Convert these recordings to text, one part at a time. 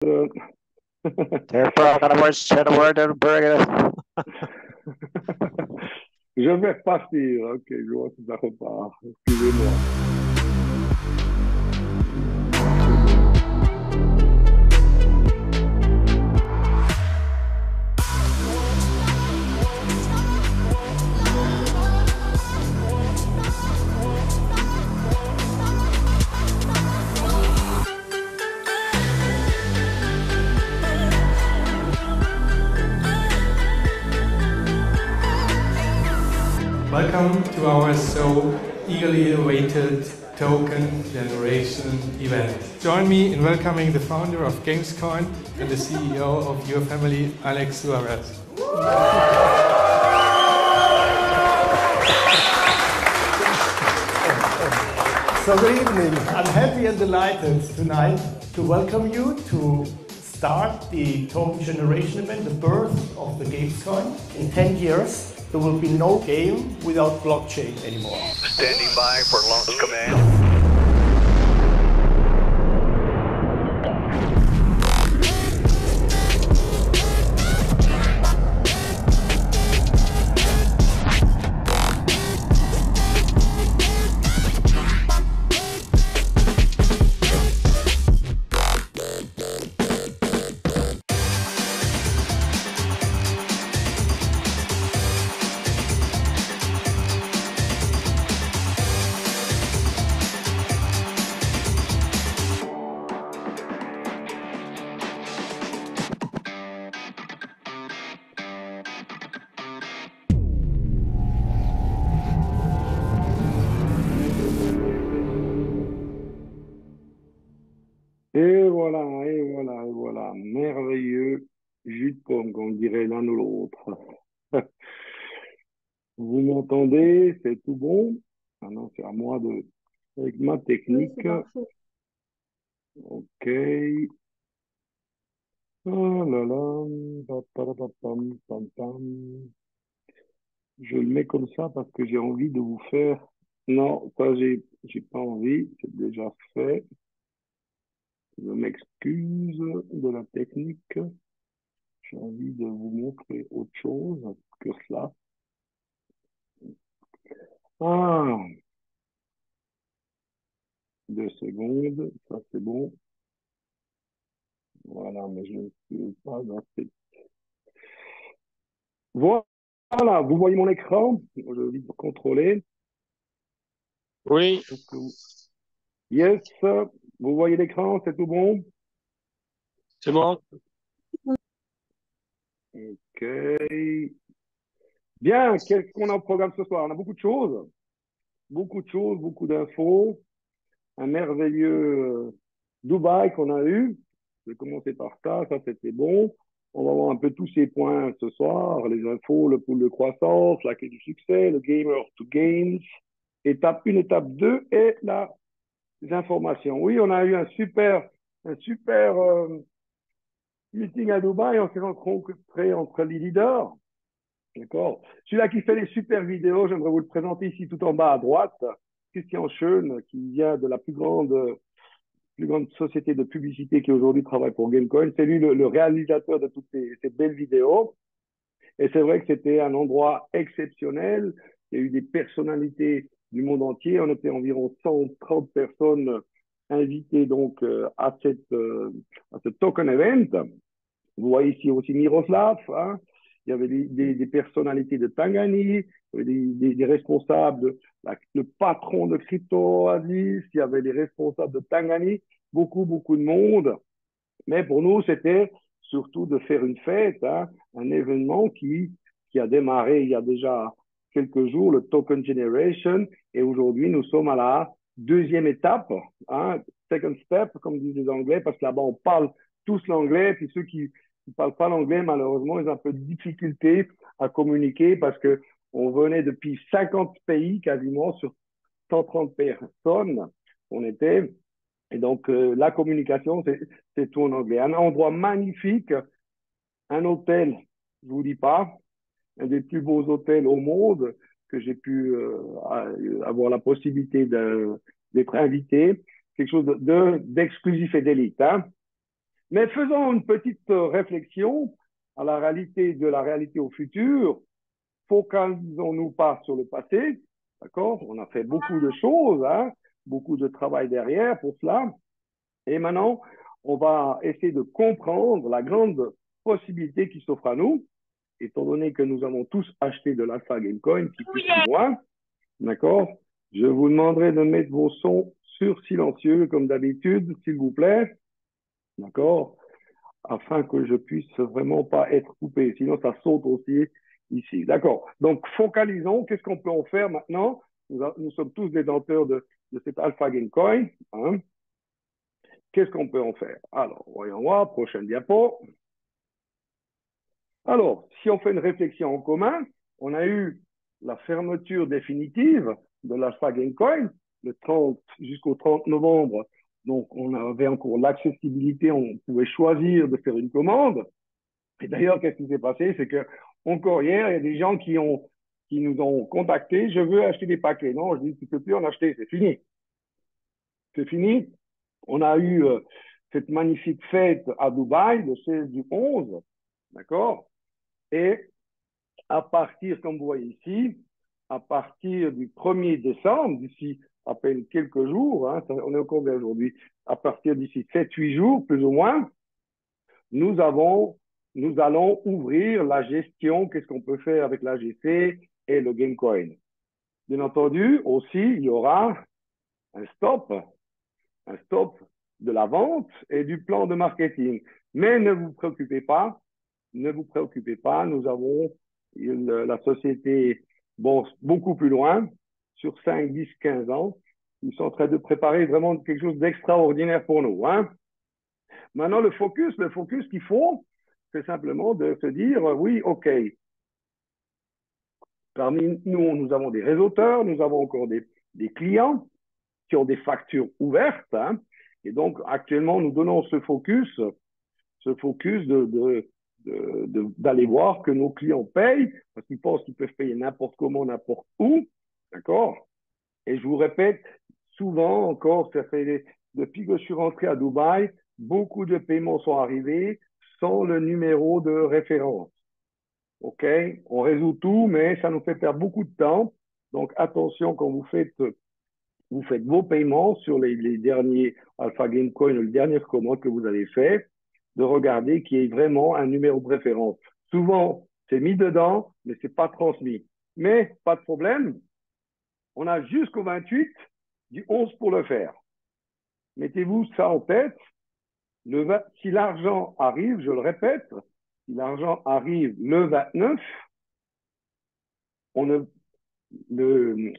Je vais repartir. Ok, je vois si ça repart. Excusez-moi. Welcome to our so eagerly awaited Token Generation event. Join me in welcoming the founder of Gamescoin and the CEO of your family, Alex Suarez. So good evening. I'm happy and delighted tonight to welcome you to start the Token Generation event, the birth of the Gamescoin. In 10 years, there will be no game without blockchain anymore. Standing by for launch command. Et voilà, et voilà, et voilà. Merveilleux jus de pomme, comme dirait l'un ou l'autre. Vous m'entendez? C'est tout bon? Ah non, c'est à moi de... Avec ma Oui, technique. c'est parfait. Ok. Oh là là. Pa-pa-ra-pa-pam, pam, pam. Je le mets comme ça parce que j'ai envie de vous faire... Non, ça, j'ai pas envie. C'est déjà fait. Je m'excuse de la technique. J'ai envie de vous montrer autre chose que cela. Ah, 2 secondes, ça c'est bon. Voilà, mais je ne suis pas assez. Voilà, vous voyez mon écran? Je vais vous contrôler. Oui, Est-ce que vous... Yes, vous voyez l'écran, c'est tout bon? c'est bon. Ok. Bien, qu'est-ce qu'on a au programme ce soir? On a beaucoup de choses, beaucoup d'infos. Un merveilleux Dubaï qu'on a eu. Je vais commencer par ça, ça c'était bon. On va voir un peu tous ces points ce soir, les infos, le pool de croissance, la clé du succès, le gamer to games, étape 1, étape 2 et les informations. Oui, on a eu un super meeting à Dubaï, on s'est rencontré entre les leaders. D'accord. Celui-là qui fait les super vidéos, j'aimerais vous le présenter ici tout en bas à droite. Christian Schoen, qui vient de la plus grande société de publicité qui aujourd'hui travaille pour Gamecoin. C'est lui le réalisateur de toutes ces belles vidéos. Et c'est vrai que c'était un endroit exceptionnel. Il y a eu des personnalités du monde entier. On était environ 130 personnes invitées donc à ce token event. Vous voyez ici aussi Miroslav. Hein. Il y avait des personnalités de Tangani, des responsables, le patron de Crypto Oasis, il y avait des responsables de Tangani, beaucoup de monde. Mais pour nous, c'était surtout de faire une fête, hein, un événement qui a démarré il y a déjà quelques jours, le Token Generation. Et aujourd'hui, nous sommes à la deuxième étape, hein, second step, comme disent les Anglais, parce que là-bas, on parle tous l'anglais. Puis ceux qui ne parlent pas l'anglais, malheureusement, ils ont un peu de difficulté à communiquer parce que on venait depuis 50 pays quasiment sur 130 personnes. On était et donc, la communication, c'est tout en anglais. Un endroit magnifique, un hôtel, je vous dis pas, un des plus beaux hôtels au monde que j'ai pu avoir la possibilité d'être invité. Quelque chose d'exclusif et d'élite. Hein. Mais faisons une petite réflexion à la réalité de la réalité au futur. Focalisons-nous pas sur le passé, d'accord? On a fait beaucoup de choses, hein, beaucoup de travail derrière pour cela. Et maintenant, on va essayer de comprendre la grande possibilité qui s'offre à nous, étant donné que nous avons tous acheté de l'Alpha Gamecoin, qui plus que moi, d'accord? Je vous demanderai de mettre vos sons sur silencieux, comme d'habitude, s'il vous plaît, d'accord? Afin que je puisse vraiment pas être coupé. Sinon, ça saute aussi ici. D'accord. Donc, focalisons. Qu'est-ce qu'on peut en faire maintenant? Nous sommes tous détenteurs de cet Alpha Gamecoin. Hein? Qu'est-ce qu'on peut en faire? Alors, voyons voir. Prochaine diapo. Alors, si on fait une réflexion en commun, on a eu la fermeture définitive de l'Alpha Gamecoin le 30 jusqu'au 30 novembre. Donc, on avait encore l'accessibilité, on pouvait choisir de faire une commande. Et d'ailleurs, qu'est-ce qui s'est passé? C'est que, encore hier, il y a des gens qui nous ont contactés. Je veux acheter des paquets. Non, je dis, tu peux plus en acheter. C'est fini. C'est fini. On a eu cette magnifique fête à Dubaï, le 16 du 11. D'accord? Et à partir, comme vous voyez ici, à partir du 1er décembre, d'ici à peine quelques jours, hein, on est encore bien aujourd'hui, à partir d'ici 7-8 jours, plus ou moins, nous allons ouvrir la gestion, qu'est-ce qu'on peut faire avec l'AGC et le Gamecoin. Bien entendu, aussi, il y aura un stop de la vente et du plan de marketing. Mais ne vous préoccupez pas, nous avons la société beaucoup plus loin, sur 5, 10, 15 ans. Ils sont en train de préparer vraiment quelque chose d'extraordinaire pour nous. Hein. Maintenant, le focus qu'il faut, c'est simplement de se dire, oui, OK. Parmi nous, nous avons des réseauteurs, nous avons encore des clients qui ont des factures ouvertes. Hein, et donc, actuellement, nous donnons ce focus d'aller voir que nos clients payent, parce qu'ils pensent qu'ils peuvent payer n'importe comment, n'importe où. D'accord? Et je vous répète, souvent encore, depuis que je suis rentré à Dubaï, beaucoup de paiements sont arrivés sans le numéro de référence. OK? On résout tout, mais ça nous fait perdre beaucoup de temps. Donc, attention quand vous faites vos paiements sur les derniers Alpha Gamecoin, le dernier commande que vous avez fait, de regarder qu'il y ait vraiment un numéro de référence. Souvent, c'est mis dedans, mais c'est pas transmis. Mais pas de problème. On a jusqu'au 28 du 11 pour le faire. Mettez-vous ça en tête. Si l'argent arrive, je le répète, si l'argent arrive le 29,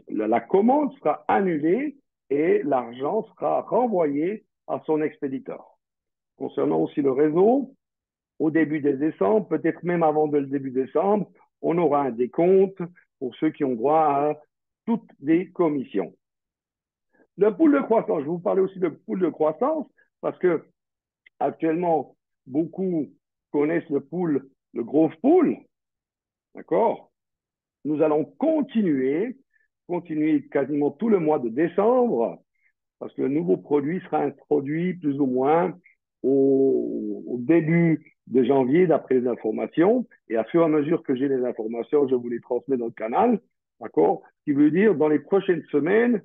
la commande sera annulée et l'argent sera renvoyé à son expéditeur. Concernant aussi le réseau, au début de décembre, peut-être même avant le début décembre, on aura un décompte pour ceux qui ont droit à toutes les commissions. Le pool de croissance, je vais vous parler aussi de pool de croissance parce que actuellement, beaucoup connaissent le growth pool, d'accord? Nous allons continuer quasiment tout le mois de décembre parce que le nouveau produit sera introduit plus ou moins au début de janvier d'après les informations. Et à fur et à mesure que j'ai les informations, je vous les transmets dans le canal. D'accord? Ce qui veut dire dans les prochaines semaines,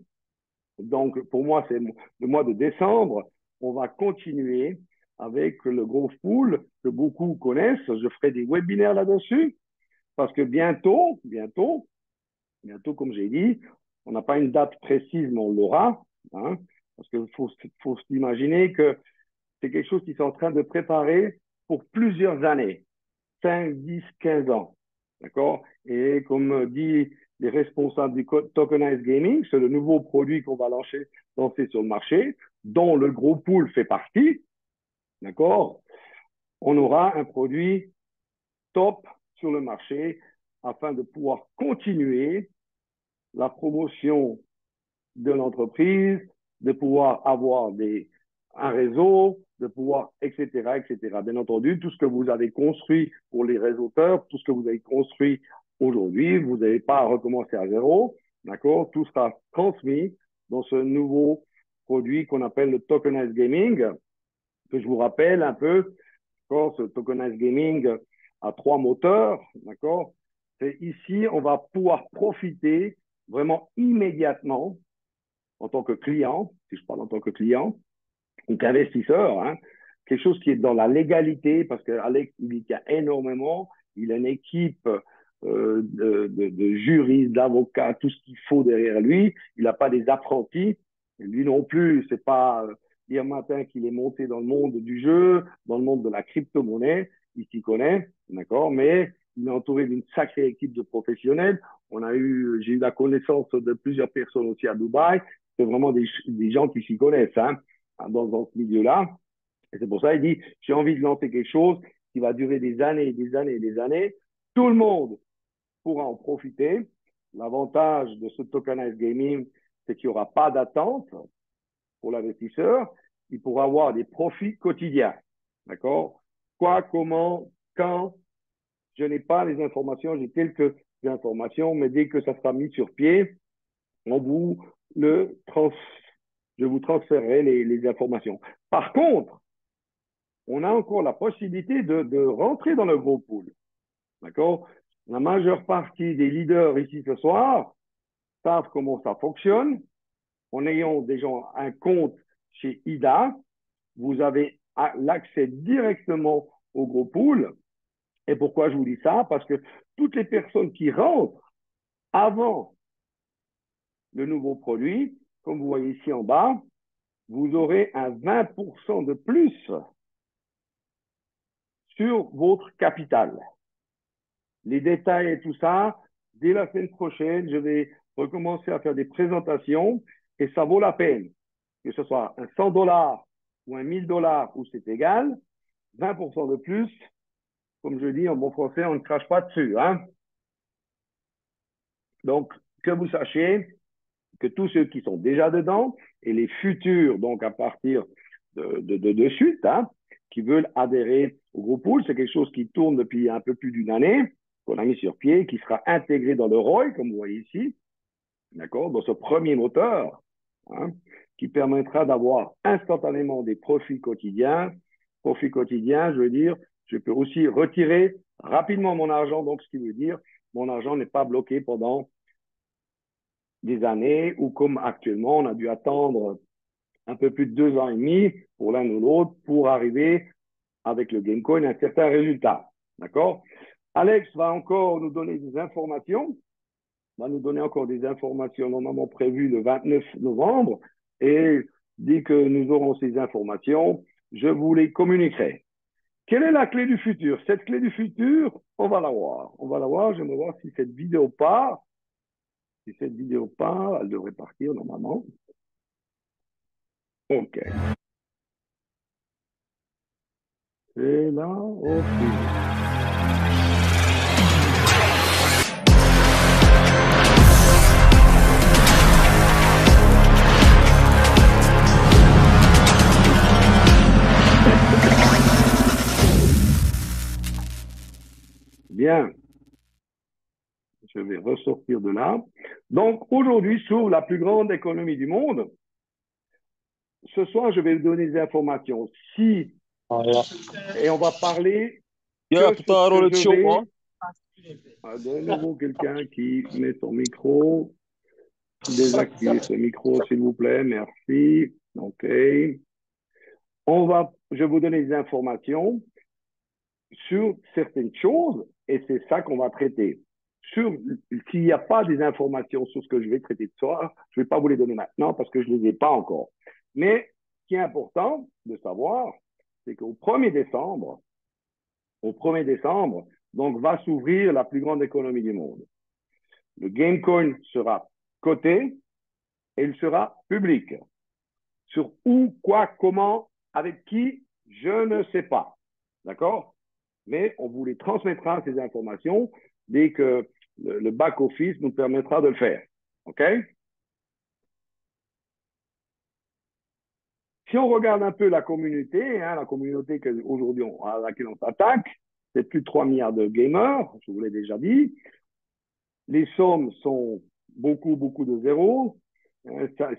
donc pour moi c'est le mois de décembre, on va continuer avec le Growth Pool que beaucoup connaissent. Je ferai des webinaires là-dessus parce que bientôt, comme j'ai dit, on n'a pas une date précise, mais on l'aura. Hein, parce qu'il faut s'imaginer que c'est quelque chose qui est en train de préparer pour plusieurs années, 5, 10, 15 ans. D'accord? Et comme dit les responsables du Tokenized Gaming, c'est le nouveau produit qu'on va lancer sur le marché, dont le gros pool fait partie. D'accord? On aura un produit top sur le marché afin de pouvoir continuer la promotion de l'entreprise, de pouvoir avoir un réseau, de pouvoir, etc., etc. Bien entendu, tout ce que vous avez construit pour les réseauteurs, tout ce que vous avez construit aujourd'hui, vous n'avez pas à recommencer à zéro, d'accord? Tout sera transmis dans ce nouveau produit qu'on appelle le Tokenized Gaming. que je vous rappelle un peu, ce tokenized gaming a 3 moteurs, d'accord? C'est ici, on va pouvoir profiter vraiment immédiatement en tant que client, si je parle en tant que client, ou qu'investisseur, hein, quelque chose qui est dans la légalité, parce qu'Alex, il y a énormément, il a une équipe de juristes, d'avocats, tout ce qu'il faut derrière lui. Il n'a pas des apprentis. Lui non plus, c'est pas hier matin qu'il est monté dans le monde du jeu, dans le monde de la crypto-monnaie. Il s'y connaît, d'accord, mais il est entouré d'une sacrée équipe de professionnels. J'ai eu la connaissance de plusieurs personnes aussi à Dubaï. C'est vraiment des gens qui s'y connaissent, hein, dans ce milieu-là. Et c'est pour ça qu'il dit, j'ai envie de lancer quelque chose qui va durer des années, des années, des années. Tout le monde pourra en profiter. L'avantage de ce tokenized gaming, c'est qu'il n'y aura pas d'attente pour l'investisseur. Il pourra avoir des profits quotidiens. D'accord? Quoi, comment, quand, je n'ai pas les informations, j'ai quelques informations, mais dès que ça sera mis sur pied, on vous je vous transférerai les informations. Par contre, on a encore la possibilité de rentrer dans le gros pool. D'accord? La majeure partie des leaders ici ce soir savent comment ça fonctionne. En ayant déjà un compte chez IDA, vous avez l'accès directement au gros pool. Et pourquoi je vous dis ça? Parce que toutes les personnes qui rentrent avant le nouveau produit, comme vous voyez ici en bas, vous aurez un 20% de plus sur votre capital. Les détails et tout ça, dès la semaine prochaine, je vais recommencer à faire des présentations et ça vaut la peine. Que ce soit un 100 $ ou un 1000 $ ou c'est égal, 20% de plus, comme je dis en bon français, on ne crache pas dessus, hein. Donc, que vous sachiez que tous ceux qui sont déjà dedans et les futurs, donc à partir de suite, hein, qui veulent adhérer au groupe pool, c'est quelque chose qui tourne depuis un peu plus d'une année, qu'on a mis sur pied, qui sera intégré dans le ROI, comme vous voyez ici, d'accord, dans ce premier moteur, hein, qui permettra d'avoir instantanément des profits quotidiens. Profits quotidiens, je veux dire, je peux aussi retirer rapidement mon argent, donc ce qui veut dire mon argent n'est pas bloqué pendant des années ou comme actuellement, on a dû attendre un peu plus de 2 ans et demi pour l'un ou l'autre pour arriver avec le Gamecoin à un certain résultat. D'accord? Alex va encore nous donner des informations, va nous donner encore des informations normalement prévues le 29 novembre et dès que nous aurons ces informations, je vous les communiquerai. Quelle est la clé du futur? Cette clé du futur, on va la voir. On va la voir, je vais voir si cette vidéo part. Si cette vidéo part, elle devrait partir normalement. OK. C'est là, OK. Bien. Je vais ressortir de là. Donc, aujourd'hui, sur la plus grande économie du monde, ce soir, je vais vous donner des informations. Et on va parler que sur ce que je vais... De nouveau, quelqu'un qui met son micro. Désactivez ce micro, s'il vous plaît. Merci. OK. Je vais vous donner des informations sur certaines choses et c'est ça qu'on va traiter. S'il n'y a pas des informations sur ce que je vais traiter ce soir, je ne vais pas vous les donner maintenant parce que je ne les ai pas encore. Mais ce qui est important de savoir, c'est qu'au 1er décembre, donc va s'ouvrir la plus grande économie du monde. Le Gamecoin sera coté et il sera public. Sur où, quoi, comment, avec qui, je ne sais pas. D'accord? Mais on vous les transmettra, ces informations, dès que le back-office nous permettra de le faire. OK? Si on regarde un peu la communauté, hein, la communauté aujourd'hui à laquelle on s'attaque, c'est plus de 3 milliards de gamers, je vous l'ai déjà dit. Les sommes sont beaucoup, beaucoup de zéros.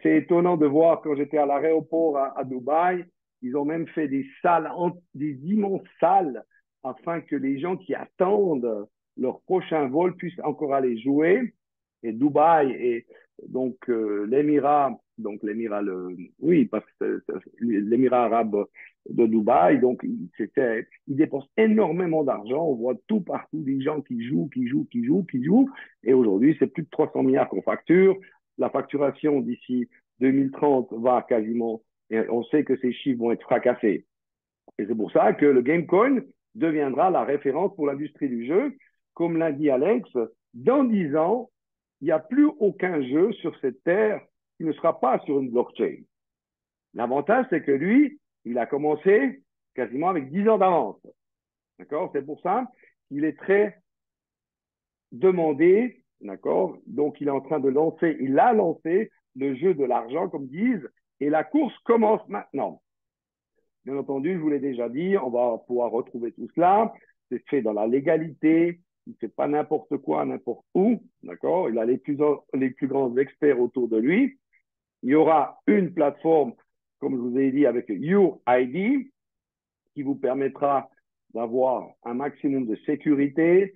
C'est étonnant de voir quand j'étais à l'aéroport à Dubaï, Ils ont même fait des salles, des immenses salles, afin que les gens qui attendent leur prochain vol puissent encore aller jouer. Et Dubaï et donc l'Émirat, oui, parce que l'Émirat arabe de Dubaï, donc ils dépensent énormément d'argent. On voit tout partout des gens qui jouent. Et aujourd'hui, c'est plus de 300 milliards qu'on facture. La facturation d'ici 2030 va quasiment, et on sait que ces chiffres vont être fracassés. Et c'est pour ça que le Gamecoin deviendra la référence pour l'industrie du jeu. Comme l'a dit Alex, dans 10 ans, il n'y a plus aucun jeu sur cette terre qui ne sera pas sur une blockchain. L'avantage, c'est que lui, il a commencé quasiment avec 10 ans d'avance. D'accord? C'est pour ça qu'il est très demandé. D'accord? Donc, il est en train de lancer, il a lancé le jeu de l'argent, comme disent, et la course commence maintenant. Bien entendu, je vous l'ai déjà dit, on va pouvoir retrouver tout cela. C'est fait dans la légalité. Il ne fait pas n'importe quoi, n'importe où. D'accord? Il a les plus grands experts autour de lui. Il y aura une plateforme, comme je vous ai dit, avec Your ID, qui vous permettra d'avoir un maximum de sécurité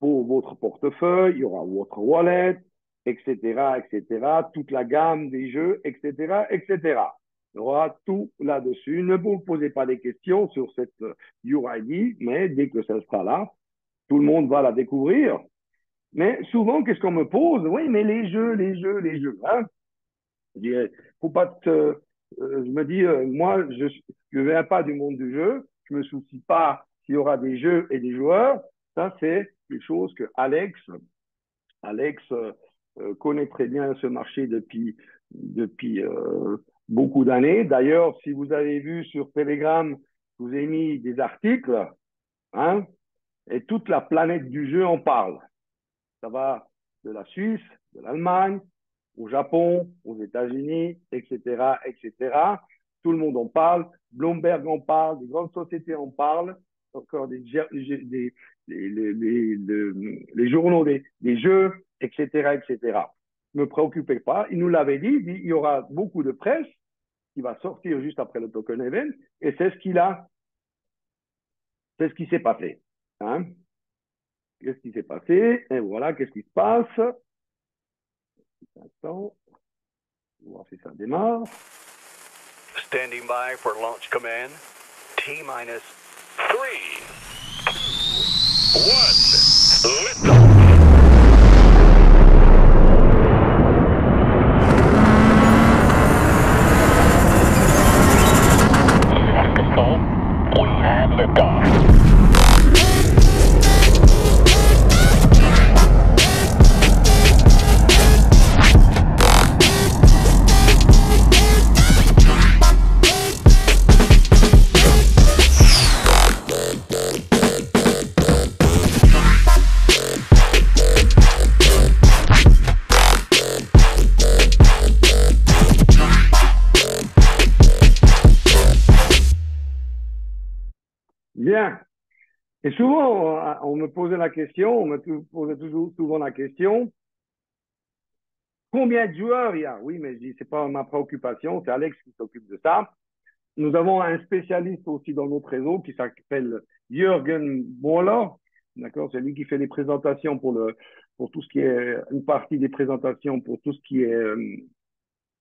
pour votre portefeuille. Il y aura votre wallet, etc., toute la gamme des jeux, etc. Il y aura tout là-dessus. Ne vous posez pas des questions sur cette Your ID, mais dès que ça sera là, tout le monde va la découvrir. Mais souvent, qu'est-ce qu'on me pose? Oui, mais les jeux. Hein? Je dirais, faut pas je me dis, moi, je viens pas du monde du jeu. Je me soucie pas s'il y aura des jeux et des joueurs. Ça, c'est quelque chose que Alex connaît très bien ce marché depuis beaucoup d'années. D'ailleurs, si vous avez vu sur Telegram, je vous ai mis des articles, hein, et toute la planète du jeu en parle. Ça va de la Suisse, de l'Allemagne, au Japon, aux États-Unis, etc. Tout le monde en parle. Bloomberg en parle, des grandes sociétés en parlent, encore les journaux des jeux, etc. Ne me préoccupez pas. Il nous l'avait dit, il y aura beaucoup de presse qui va sortir juste après le token event, et c'est ce qui s'est passé. Hein? Qu'est-ce qui s'est passé? Et voilà, qu'est-ce qui se passe? Attends, on va voir si ça démarre. Standing by for launch command. T-minus 3, 2, 1. Liftoff. We have liftoff. Bien. Et souvent, on me posait la question, on me posait toujours souvent la question, combien de joueurs il y a? Oui, mais je dis, c'est pas ma préoccupation, c'est Alex qui s'occupe de ça. Nous avons un spécialiste aussi dans notre réseau qui s'appelle Jürgen Moller. D'accord? C'est lui qui fait les présentations pour tout ce qui est, une partie des présentations pour tout ce qui est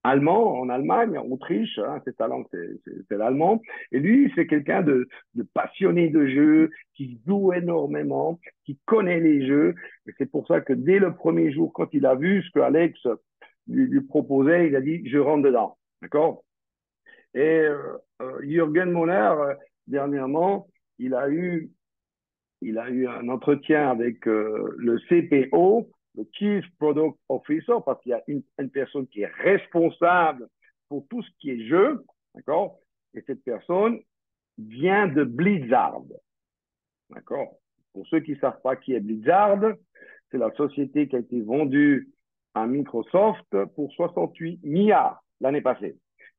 allemand en Allemagne, en Autriche, hein, c'est sa langue, c'est l'allemand. Et lui, c'est quelqu'un de passionné de jeux, qui joue énormément, qui connaît les jeux. Et c'est pour ça que dès le premier jour, quand il a vu ce que Alex lui proposait, il a dit, je rentre dedans. D'accord? Et Jürgen Moller, dernièrement, il a eu un entretien avec le CPO, le Chief Product Officer, parce qu'il y a une personne qui est responsable pour tout ce qui est jeu, d'accord? Et cette personne vient de Blizzard, d'accord? Pour ceux qui ne savent pas qui est Blizzard, c'est la société qui a été vendue à Microsoft pour 68 milliards l'année passée.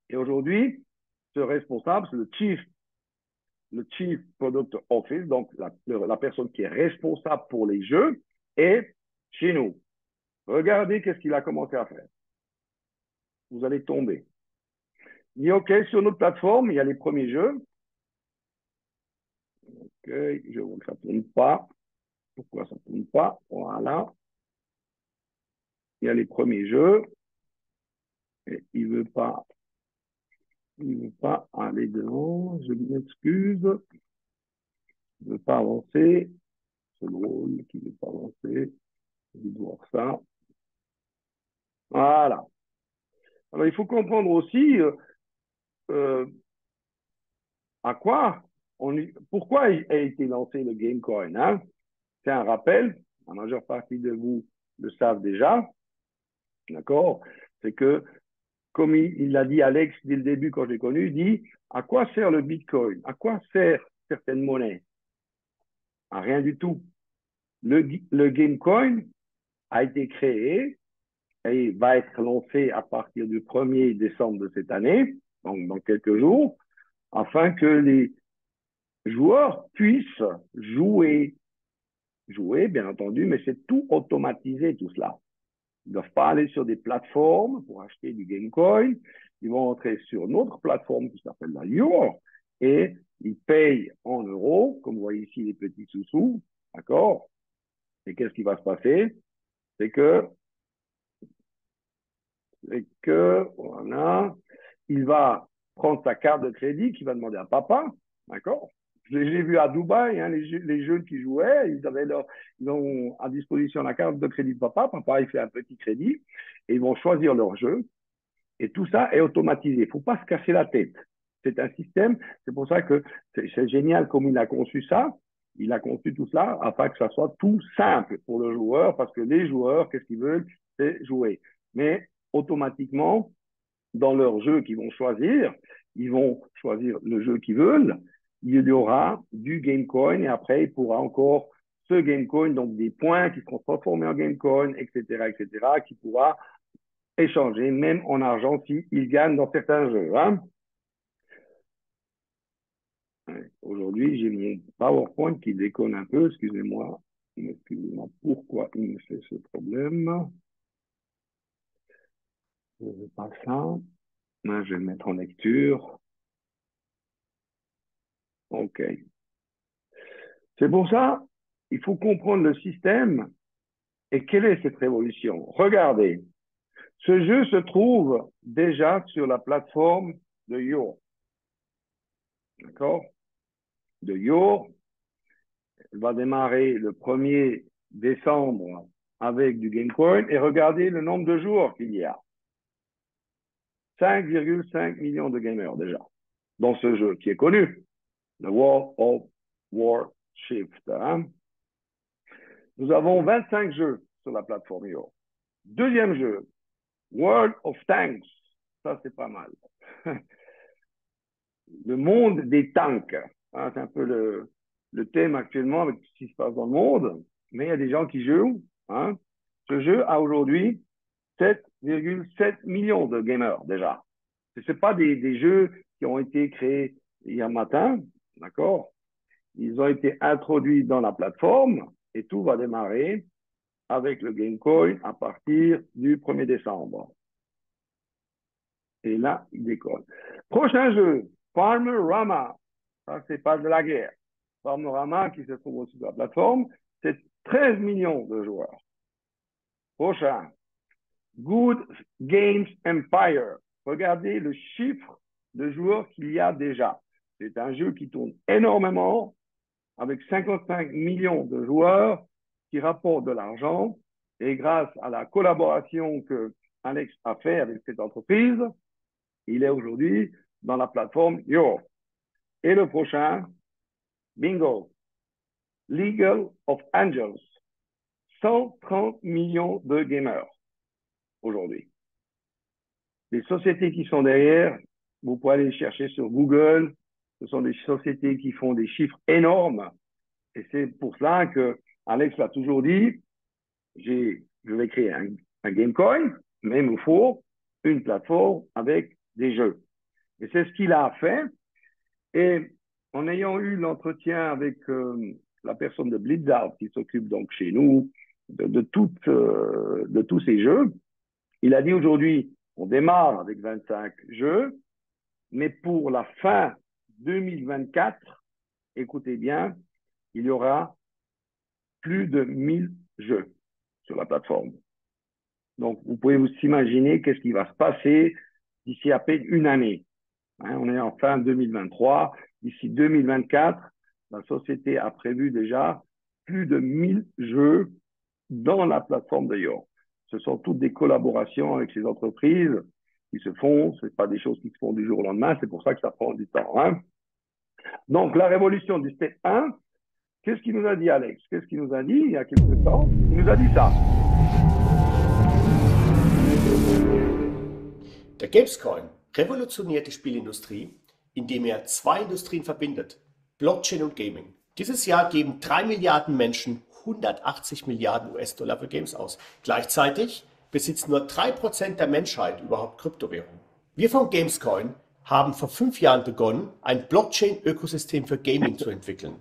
Et aujourd'hui, ce responsable, c'est le Chief Product Office, donc la personne qui est responsable pour les jeux, est chez nous. Regardez qu'est-ce qu'il a commencé à faire. Vous allez tomber. Il dit, OK, sur notre plateforme, il y a les premiers jeux. OK, je vois que ça ne tourne pas. Pourquoi ça ne tourne pas? Voilà. Il y a les premiers jeux. Et il ne veut pas aller devant. Je m'excuse. Il ne veut pas avancer. C'est drôle qu'il ne veut pas avancer. Je vais voir ça. Voilà. Alors, il faut comprendre aussi à quoi pourquoi a été lancé le Gamecoin. Hein? C'est un rappel, la majeure partie de vous le savent déjà, d'accord? C'est que, comme il l'a dit Alex dès le début quand je l'ai connu, il dit à quoi sert le Bitcoin? À quoi sert certaines monnaies? À rien du tout. Le Gamecoin a été créé et va être lancé à partir du 1er décembre de cette année, donc dans quelques jours, afin que les joueurs puissent jouer, bien entendu, mais c'est tout automatisé, tout cela. Ils ne doivent pas aller sur des plateformes pour acheter du Gamecoin. Ils vont entrer sur notre plateforme qui s'appelle la Your et ils payent en euros, comme vous voyez ici les petits sous-sous, d'accord? Et qu'est-ce qui va se passer? C'est que, voilà, il va prendre sa carte de crédit qu'il va demander à papa, d'accord? J'ai vu à Dubaï, hein, les jeunes qui jouaient, ils ont à disposition la carte de crédit de papa. Papa, il fait un petit crédit et ils vont choisir leur jeu. Et tout ça est automatisé. Il ne faut pas se casser la tête. C'est un système. C'est pour ça que c'est génial comme il a conçu ça. Il a conçu tout cela afin que ça soit tout simple pour le joueur parce que les joueurs, qu'est-ce qu'ils veulent? C'est jouer. Mais automatiquement, dans leur jeu qu'ils vont choisir, ils vont choisir le jeu qu'ils veulent. Il y aura du Gamecoin et après, il pourra encore ce Gamecoin, donc des points qui seront transformés en Gamecoin, etc., qui pourra échanger même en argent s'il gagne dans certains jeux. Hein. Aujourd'hui, j'ai mon PowerPoint qui déconne un peu. Excusez-moi. Excusez-moi pourquoi il me fait ce problème. Je ne veux pas ça. Là, je vais le mettre en lecture. OK. C'est pour ça, il faut comprendre le système et quelle est cette révolution. Regardez, ce jeu se trouve déjà sur la plateforme de Your. D'accord? De Your, elle va démarrer le 1er décembre avec du Gamecoin et regardez le nombre de joueurs qu'il y a. 5,5 millions de gamers déjà dans ce jeu qui est connu, le World of Warships. Hein? Nous avons 25 jeux sur la plateforme Your. Deuxième jeu, World of Tanks. Ça, c'est pas mal. Le monde des tanks. Hein, c'est un peu le thème actuellement avec ce qui se passe dans le monde. Mais il y a des gens qui jouent. Hein. Ce jeu a aujourd'hui 7,7 millions de gamers déjà. Ce ne sont pas des jeux qui ont été créés hier matin. D'accord? Ils ont été introduits dans la plateforme et tout va démarrer avec le Gamecoin à partir du 1er décembre. Et là, il décolle. Prochain jeu, Farmerama. Ça, c'est pas de la guerre. Farmerama, qui se trouve aussi sur la plateforme, c'est 13 millions de joueurs. Prochain, Good Games Empire. Regardez le chiffre de joueurs qu'il y a déjà. C'est un jeu qui tourne énormément, avec 55 millions de joueurs qui rapportent de l'argent. Et grâce à la collaboration que Alex a fait avec cette entreprise, il est aujourd'hui dans la plateforme Your. Et le prochain, bingo, League of Angels. 130 millions de gamers aujourd'hui. Les sociétés qui sont derrière, vous pouvez aller chercher sur Google. Ce sont des sociétés qui font des chiffres énormes. Et c'est pour cela que Alex l'a toujours dit, je vais créer un Gamecoin, mais il me faut une plateforme avec des jeux. Et c'est ce qu'il a fait. Et en ayant eu l'entretien avec la personne de Blizzard qui s'occupe donc chez nous de tous ces jeux, il a dit aujourd'hui, on démarre avec 25 jeux Mais pour la fin 2024, écoutez bien, il y aura plus de 1000 jeux sur la plateforme. Donc, vous pouvez vous imaginer qu'est-ce qui va se passer d'ici à peine une année. Hein, on est en fin 2023. D'ici 2024, la société a prévu déjà plus de 1000 jeux dans la plateforme de York. Ce sont toutes des collaborations avec ces entreprises qui se font. Ce n'est pas des choses qui se font du jour au lendemain. C'est pour ça que ça prend du temps. Hein. Donc, la révolution du step 1, qu'est-ce qu'il nous a dit, Alex? Qu'est-ce qu'il nous a dit il y a quelques temps? Il nous a dit ça. Der Gamescoin revolutioniert die Spielindustrie, indem er zwei Industrien verbindet, Blockchain und Gaming. Dieses Jahr geben 3 Milliarden Menschen 180 Milliarden US-Dollar für Games aus. Gleichzeitig besitzen nur 3% der Menschheit überhaupt Kryptowährungen. Wir von Gamescoin haben vor 5 Jahren begonnen, ein Blockchain-Ökosystem für Gaming zu entwickeln.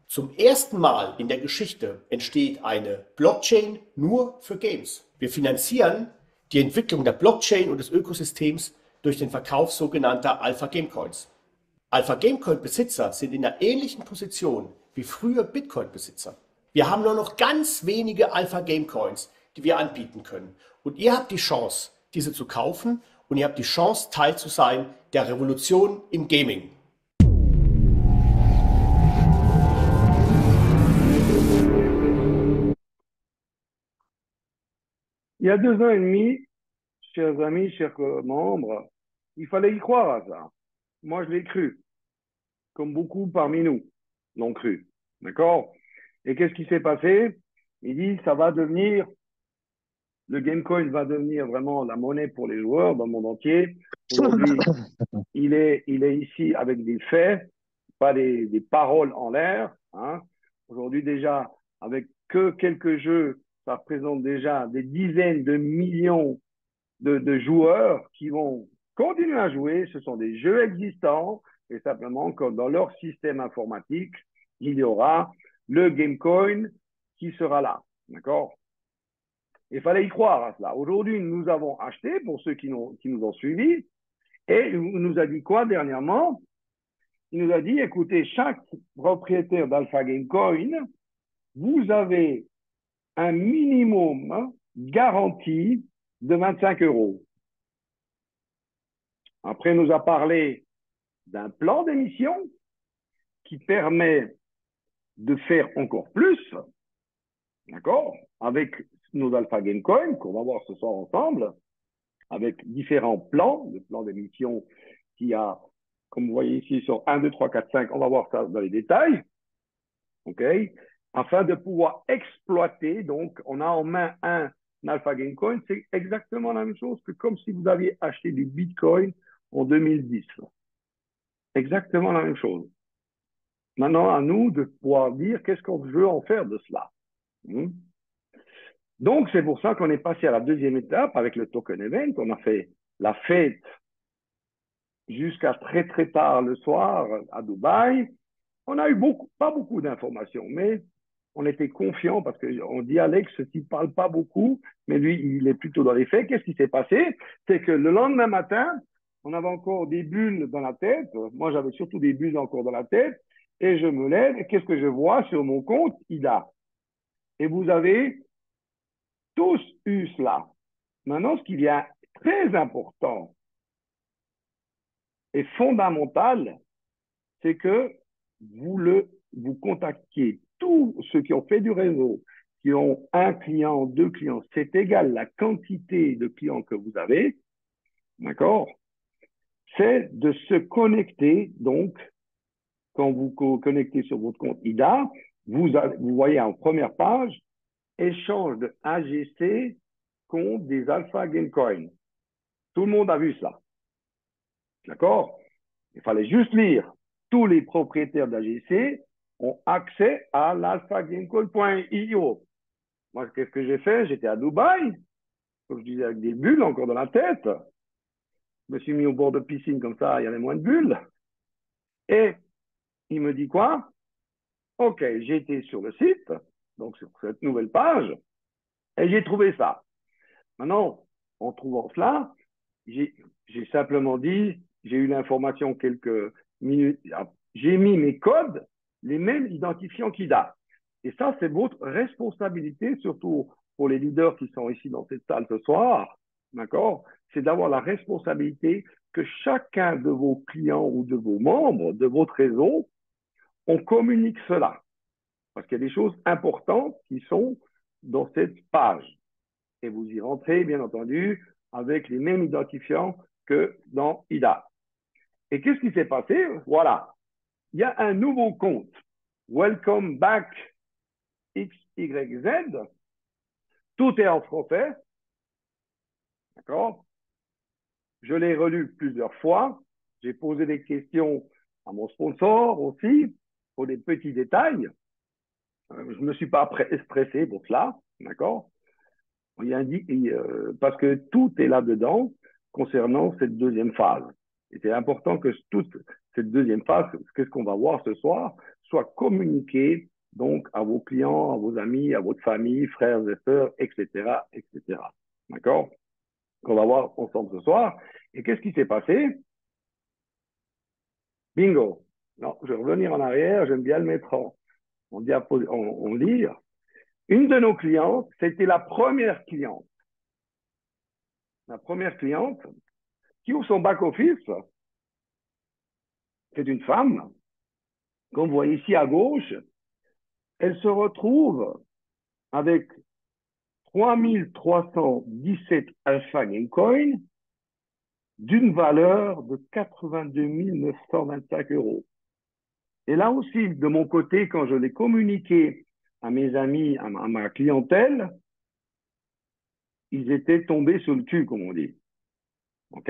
Zum ersten Mal in der Geschichte entsteht eine Blockchain nur für Games. Wir finanzieren die Entwicklung der Blockchain und des Ökosystems durch den Verkauf sogenannter Alpha Gamecoins. Alpha Gamecoin-Besitzer sind in einer ähnlichen Position wie früher Bitcoin-Besitzer. Wir haben nur noch ganz wenige Alpha Gamecoins, die wir anbieten können. Und ihr habt die Chance, diese zu kaufen, und ihr habt die Chance, Teil zu sein der Revolution im Gaming. Il y a 2 ans et demi, chers amis, chers membres, il fallait y croire à ça. Moi, je l'ai cru, comme beaucoup parmi nous l'ont cru. D'accord? Et qu'est-ce qui s'est passé? Il dit, ça va devenir, le Gamecoin va devenir vraiment la monnaie pour les joueurs dans le monde entier. Aujourd'hui, il est ici avec des faits, pas des paroles en l'air. Hein. Aujourd'hui, déjà, avec que quelques jeux, ça représente déjà des dizaines de millions de joueurs qui vont continuer à jouer. Ce sont des jeux existants et simplement comme dans leur système informatique, il y aura le Gamecoin qui sera là. D'accord? Il fallait y croire à cela. Aujourd'hui, nous avons acheté, pour ceux qui nous ont suivis, et il nous a dit quoi dernièrement? Il nous a dit, écoutez, chaque propriétaire d'Alpha Gamecoin, vous avez un minimum garanti de 25 €. Après, il nous a parlé d'un plan d'émission qui permet de faire encore plus, d'accord, avec nos Alpha Gamecoin, qu'on va voir ce soir ensemble, avec différents plans, le plan d'émission qui a, comme vous voyez ici, sur 1, 2, 3, 4, 5, on va voir ça dans les détails, ok, afin de pouvoir exploiter, donc on a en main un Alpha Gamecoin, c'est exactement la même chose que comme si vous aviez acheté du Bitcoin en 2010. Exactement la même chose. Maintenant, à nous de pouvoir dire qu'est-ce qu'on veut en faire de cela. Donc, c'est pour ça qu'on est passé à la deuxième étape avec le token event. On a fait la fête jusqu'à très, très tard le soir à Dubaï. On a eu pas beaucoup d'informations, mais on était confiants parce qu'on dit Alex, il ne parle pas beaucoup, mais lui, il est plutôt dans les faits. Qu'est-ce qui s'est passé? C'est que le lendemain matin, on avait encore des bulles dans la tête. Moi, j'avais surtout des bulles encore dans la tête. Et je me lève et qu'est-ce que je vois sur mon compte? IDA. Et vous avez tous eu cela. Maintenant, ce qui est très important et fondamental, c'est que vous contactiez tous ceux qui ont fait du réseau, qui ont 1 client, 2 clients, c'est égal la quantité de clients que vous avez, d'accord? C'est de se connecter, donc, quand vous connectez sur votre compte IDA, vous voyez en première page, échange de AGC contre des Alpha Gamecoin. Tout le monde a vu ça. D'accord? Il fallait juste lire. Tous les propriétaires d'AGC ont accès à l'alphagamecoin.io. Moi, qu'est-ce que j'ai fait? J'étais à Dubaï, comme je disais, avec des bulles encore dans la tête. Je me suis mis au bord de piscine comme ça, il y avait moins de bulles. Et il me dit quoi? Ok, j'ai été sur le site, donc sur cette nouvelle page, et j'ai trouvé ça. Maintenant, en trouvant cela, j'ai simplement dit, j'ai eu l'information quelques minutes, j'ai mis mes codes, les mêmes identifiants qu'IDA. Et ça, c'est votre responsabilité, surtout pour les leaders qui sont ici dans cette salle ce soir, d'accord? C'est d'avoir la responsabilité que chacun de vos clients ou de vos membres de votre réseau, on communique cela. Parce qu'il y a des choses importantes qui sont dans cette page. Et vous y rentrez, bien entendu, avec les mêmes identifiants que dans IDA. Et qu'est-ce qui s'est passé? Voilà. Il y a un nouveau compte. Welcome back XYZ. Tout est en français. D'accord? Je l'ai relu plusieurs fois. J'ai posé des questions à mon sponsor aussi pour des petits détails. Je ne me suis pas stressé pour cela. D'accord? Parce que tout est là-dedans concernant cette deuxième phase. Et c'est important que toute cette deuxième phase, qu'est-ce qu'on va voir ce soir, soit communiquée donc à vos clients, à vos amis, à votre famille, frères et sœurs, etc., etc. D'accord? Qu'on va voir ensemble ce soir. Et qu'est-ce qui s'est passé? Bingo. Non, je vais revenir en arrière, j'aime bien le mettre en lire. Une de nos clientes, c'était la première cliente. La première cliente qui ouvre son back-office, c'est une femme. Comme vous voyez ici à gauche, elle se retrouve avec 3317 Alpha Gamecoin d'une valeur de 82 925 euros. Et là aussi, de mon côté, quand je l'ai communiqué à mes amis, à ma clientèle, ils étaient tombés sur le cul, comme on dit. OK?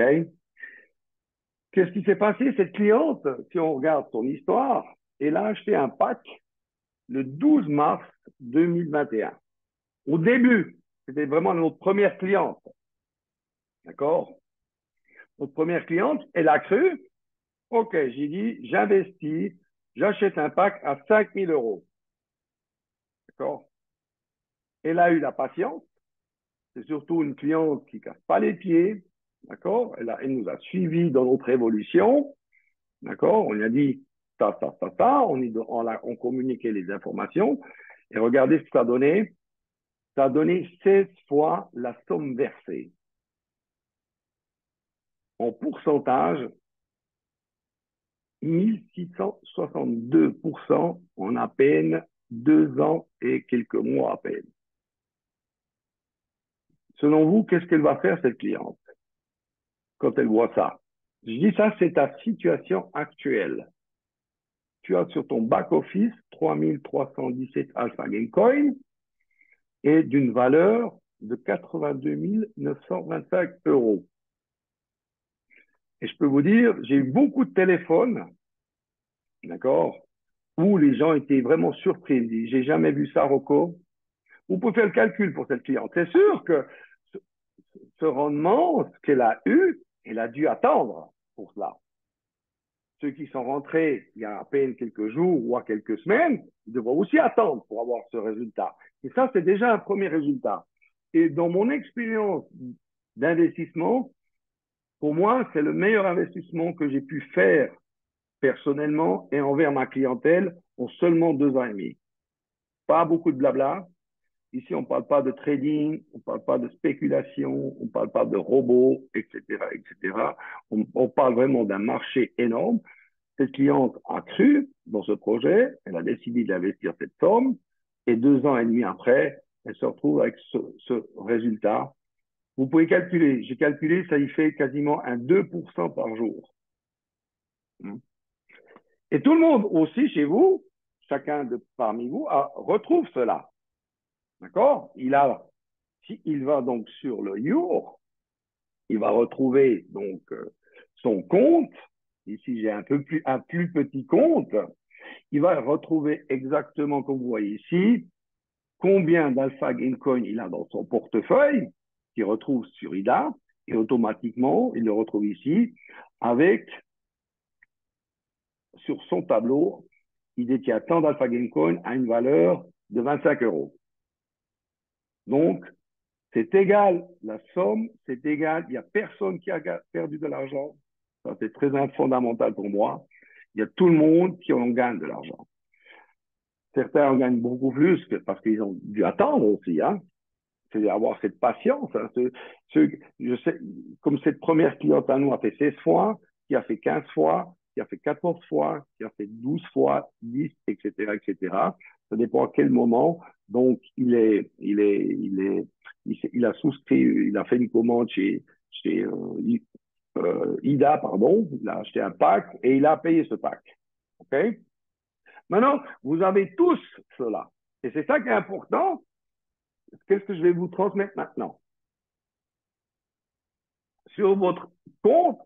Qu'est-ce qui s'est passé? Cette cliente, si on regarde son histoire, elle a acheté un pack le 12 mars 2021. Au début, c'était vraiment notre première cliente. D'accord? Notre première cliente, elle a cru. OK, j'ai dit, j'investis, j'achète un pack à 5 000 euros. D'accord? Elle a eu la patience. C'est surtout une cliente qui ne casse pas les pieds. D'accord? Elle nous a suivis dans notre évolution. D'accord? On lui a dit ça. On communiquait les informations. Et regardez ce que ça a donné. Ça a donné 16 fois la somme versée. En pourcentage, 1662% en à peine 2 ans et quelques mois à peine. Selon vous, qu'est-ce qu'elle va faire, cette cliente, quand elle voit ça? Je dis ça, c'est ta situation actuelle. Tu as sur ton back-office 3317 Alpha Gamecoin et d'une valeur de 82 925 euros. Et je peux vous dire, j'ai eu beaucoup de téléphones, d'accord, où les gens étaient vraiment surpris. Ils disent, j'ai jamais vu ça, Rocco. Vous pouvez faire le calcul pour cette cliente. C'est sûr que ce rendement, ce qu'elle a eu, elle a dû attendre pour cela. Ceux qui sont rentrés il y a à peine quelques jours ou à quelques semaines, ils devront aussi attendre pour avoir ce résultat. Et ça, c'est déjà un premier résultat. Et dans mon expérience d'investissement, pour moi, c'est le meilleur investissement que j'ai pu faire personnellement et envers ma clientèle en seulement 2 ans et demi. Pas beaucoup de blabla. Ici, on ne parle pas de trading, on ne parle pas de spéculation, on ne parle pas de robots, etc., etc. On parle vraiment d'un marché énorme. Cette cliente a cru dans ce projet, elle a décidé d'investir cette somme, et 2 ans et demi après, elle se retrouve avec ce résultat. Vous pouvez calculer, j'ai calculé, ça y fait quasiment un 2% par jour. Et tout le monde aussi chez vous, chacun parmi vous, retrouve cela. D'accord? S'il va donc sur le Your, il va retrouver donc son compte. Ici, j'ai un plus petit compte. Il va retrouver exactement, comme vous voyez ici, combien d'Alpha Gamecoin il a dans son portefeuille, qu'il retrouve sur IDA, et automatiquement, il le retrouve ici, sur son tableau, il détient tant d'Alpha Gamecoin à une valeur de 25 euros. Donc, c'est égal, la somme, c'est égal, il n'y a personne qui a perdu de l'argent, Ça, c'est très fondamental pour moi. Il y a tout le monde qui en gagne de l'argent. Certains en gagnent beaucoup plus parce qu'ils ont dû attendre aussi, hein. C'est avoir cette patience, hein. Je sais, comme cette première cliente à nous a fait 16 fois, qui a fait 15 fois, qui a fait 14 fois, qui a fait 12 fois, 10, etc., etc. Ça dépend à quel moment. Donc, il a souscrit, il a fait une commande chez IDA, pardon. Il a acheté un pack et il a payé ce pack. OK? Maintenant, vous avez tous cela. Et c'est ça qui est important. Qu'est-ce que je vais vous transmettre maintenant? Sur votre compte,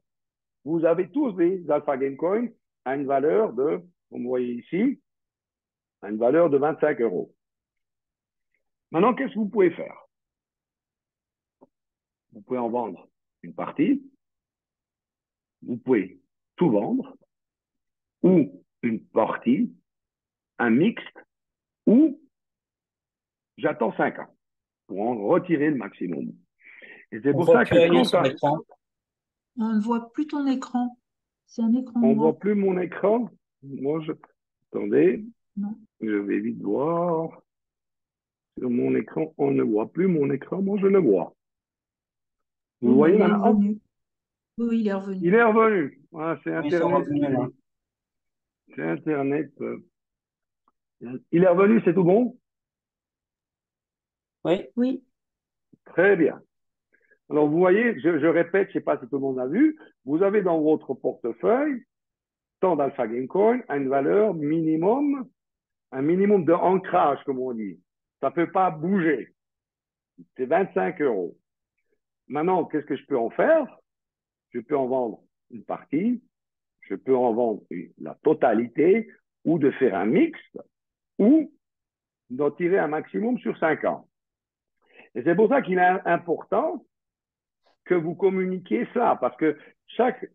vous avez tous des Alpha Game Coins à une valeur de, comme vous voyez ici, à une valeur de 25 euros. Maintenant, qu'est-ce que vous pouvez faire? Vous pouvez en vendre une partie, vous pouvez tout vendre, ou une partie, un mixte, ou j'attends 5 ans pour en retirer le maximum. Et c'est On pour voit ça plus que rien quand sur l'écran. On ne voit plus ton écran. C'est un écran on ne noir. voit plus mon écran, attendez, Non. je vais vite voir. Sur mon écran, on ne voit plus mon écran, moi je le vois. Vous Oui, mais voyez il est maintenant? revenu. Oui, il est revenu. Il est revenu. Voilà, c'est Oui, c'est Internet. revenu là. C'est Internet. Il est revenu, c'est tout bon? Oui, Oui. Très bien. Alors, vous voyez, je répète, je ne sais pas si tout le monde a vu, vous avez dans votre portefeuille tant d'Alpha Game Coin à une valeur minimum, un minimum de ancrage, comme on dit. Ça ne peut pas bouger. C'est 25 euros. Maintenant, qu'est-ce que je peux en faire? Je peux en vendre une partie, je peux en vendre la totalité, ou de faire un mix, ou d'en tirer un maximum sur 5 ans. Et c'est pour ça qu'il est important que vous communiquiez cela, parce que chaque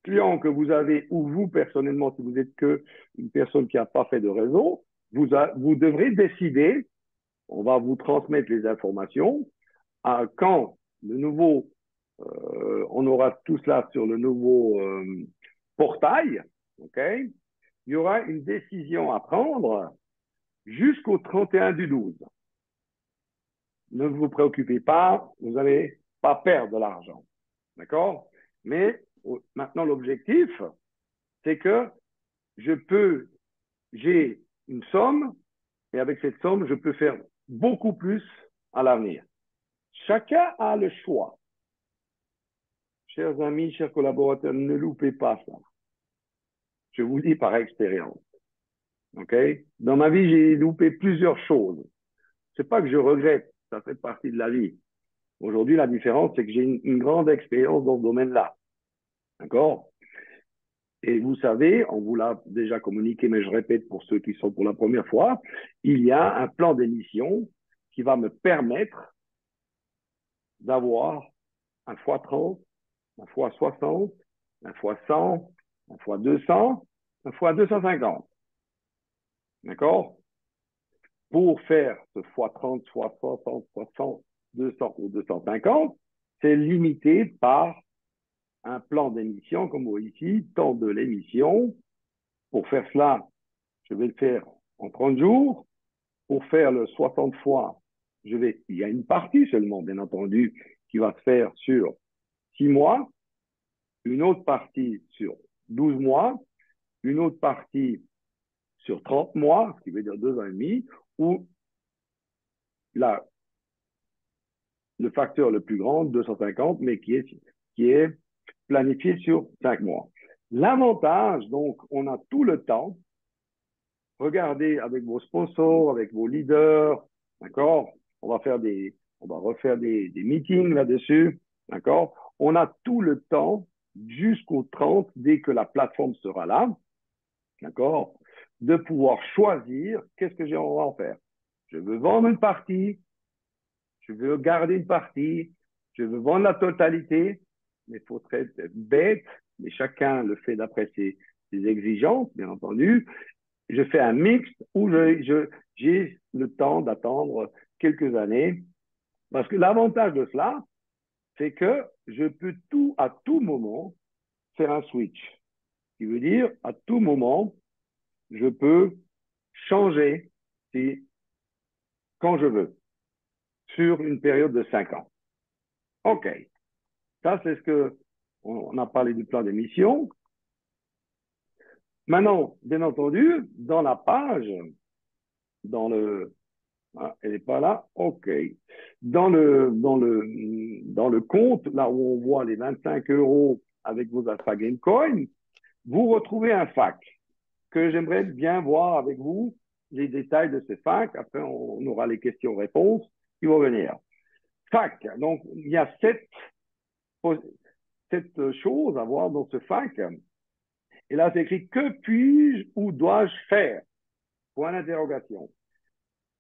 client que vous avez, ou vous personnellement, si vous êtes que une personne qui n'a pas fait de réseau, vous devrez décider, on va vous transmettre les informations, quand le nouveau, on aura tout cela sur le nouveau portail, ok? Il y aura une décision à prendre jusqu'au 31 du 12. Ne vous préoccupez pas, vous n'allez pas perdre de l'argent. D'accord? Mais maintenant, l'objectif, c'est que j'ai une somme, et avec cette somme, je peux faire beaucoup plus à l'avenir. Chacun a le choix. Chers amis, chers collaborateurs, ne loupez pas ça. Je vous dis par expérience. OK? Dans ma vie, j'ai loupé plusieurs choses. C'est pas que je regrette, ça fait partie de la vie. Aujourd'hui, la différence, c'est que j'ai une grande expérience dans ce domaine-là. D'accord? Et vous savez, on vous l'a déjà communiqué, mais je répète pour ceux qui sont pour la première fois, il y a un plan d'émission qui va me permettre d'avoir un fois 30, un fois 60, un fois 100, un fois 200, un fois 250. D'accord? Pour faire ce fois 30, fois 60, fois 100, 200 ou 250, c'est limité par un plan d'émission, comme vous voyez ici, temps de l'émission. Pour faire cela, je vais le faire en 30 jours. Pour faire le 60 fois, il y a une partie seulement, bien entendu, qui va se faire sur 6 mois, une autre partie sur 12 mois, une autre partie sur 30 mois, ce qui veut dire 2 ans et demi, ou le facteur le plus grand, 250, mais qui est planifié sur 5 mois. L'avantage, donc, on a tout le temps. Regardez avec vos sponsors, avec vos leaders, d'accord? On va refaire des meetings là-dessus, d'accord? On a tout le temps jusqu'au 30, dès que la plateforme sera là, d'accord? De pouvoir choisir qu'est-ce que j'ai envie d'en faire. Je veux vendre une partie, je veux garder une partie, je veux vendre la totalité, mais il faut être bête, mais chacun le fait d'après ses exigences, bien entendu. Je fais un mix où j'ai le temps d'attendre quelques années. Parce que l'avantage de cela, c'est que je peux à tout moment, faire un switch, ce qui veut dire à tout moment, je peux changer quand je veux, sur une période de 5 ans. OK. Ça, c'est ce que on a parlé du plan d'émission. Maintenant, bien entendu, dans la page, elle n'est pas là. OK. Dans le compte, là où on voit les 25 € avec vos Alpha Game Coin, vous retrouvez un FAQ que j'aimerais bien voir avec vous les détails de ce FAQ. Après, on aura les questions-réponses qui vont venir. FAQ. Donc, il y a 7 choses à voir dans ce FAQ. Et là, c'est écrit « Que puis-je ou dois-je faire ?» Point d'interrogation.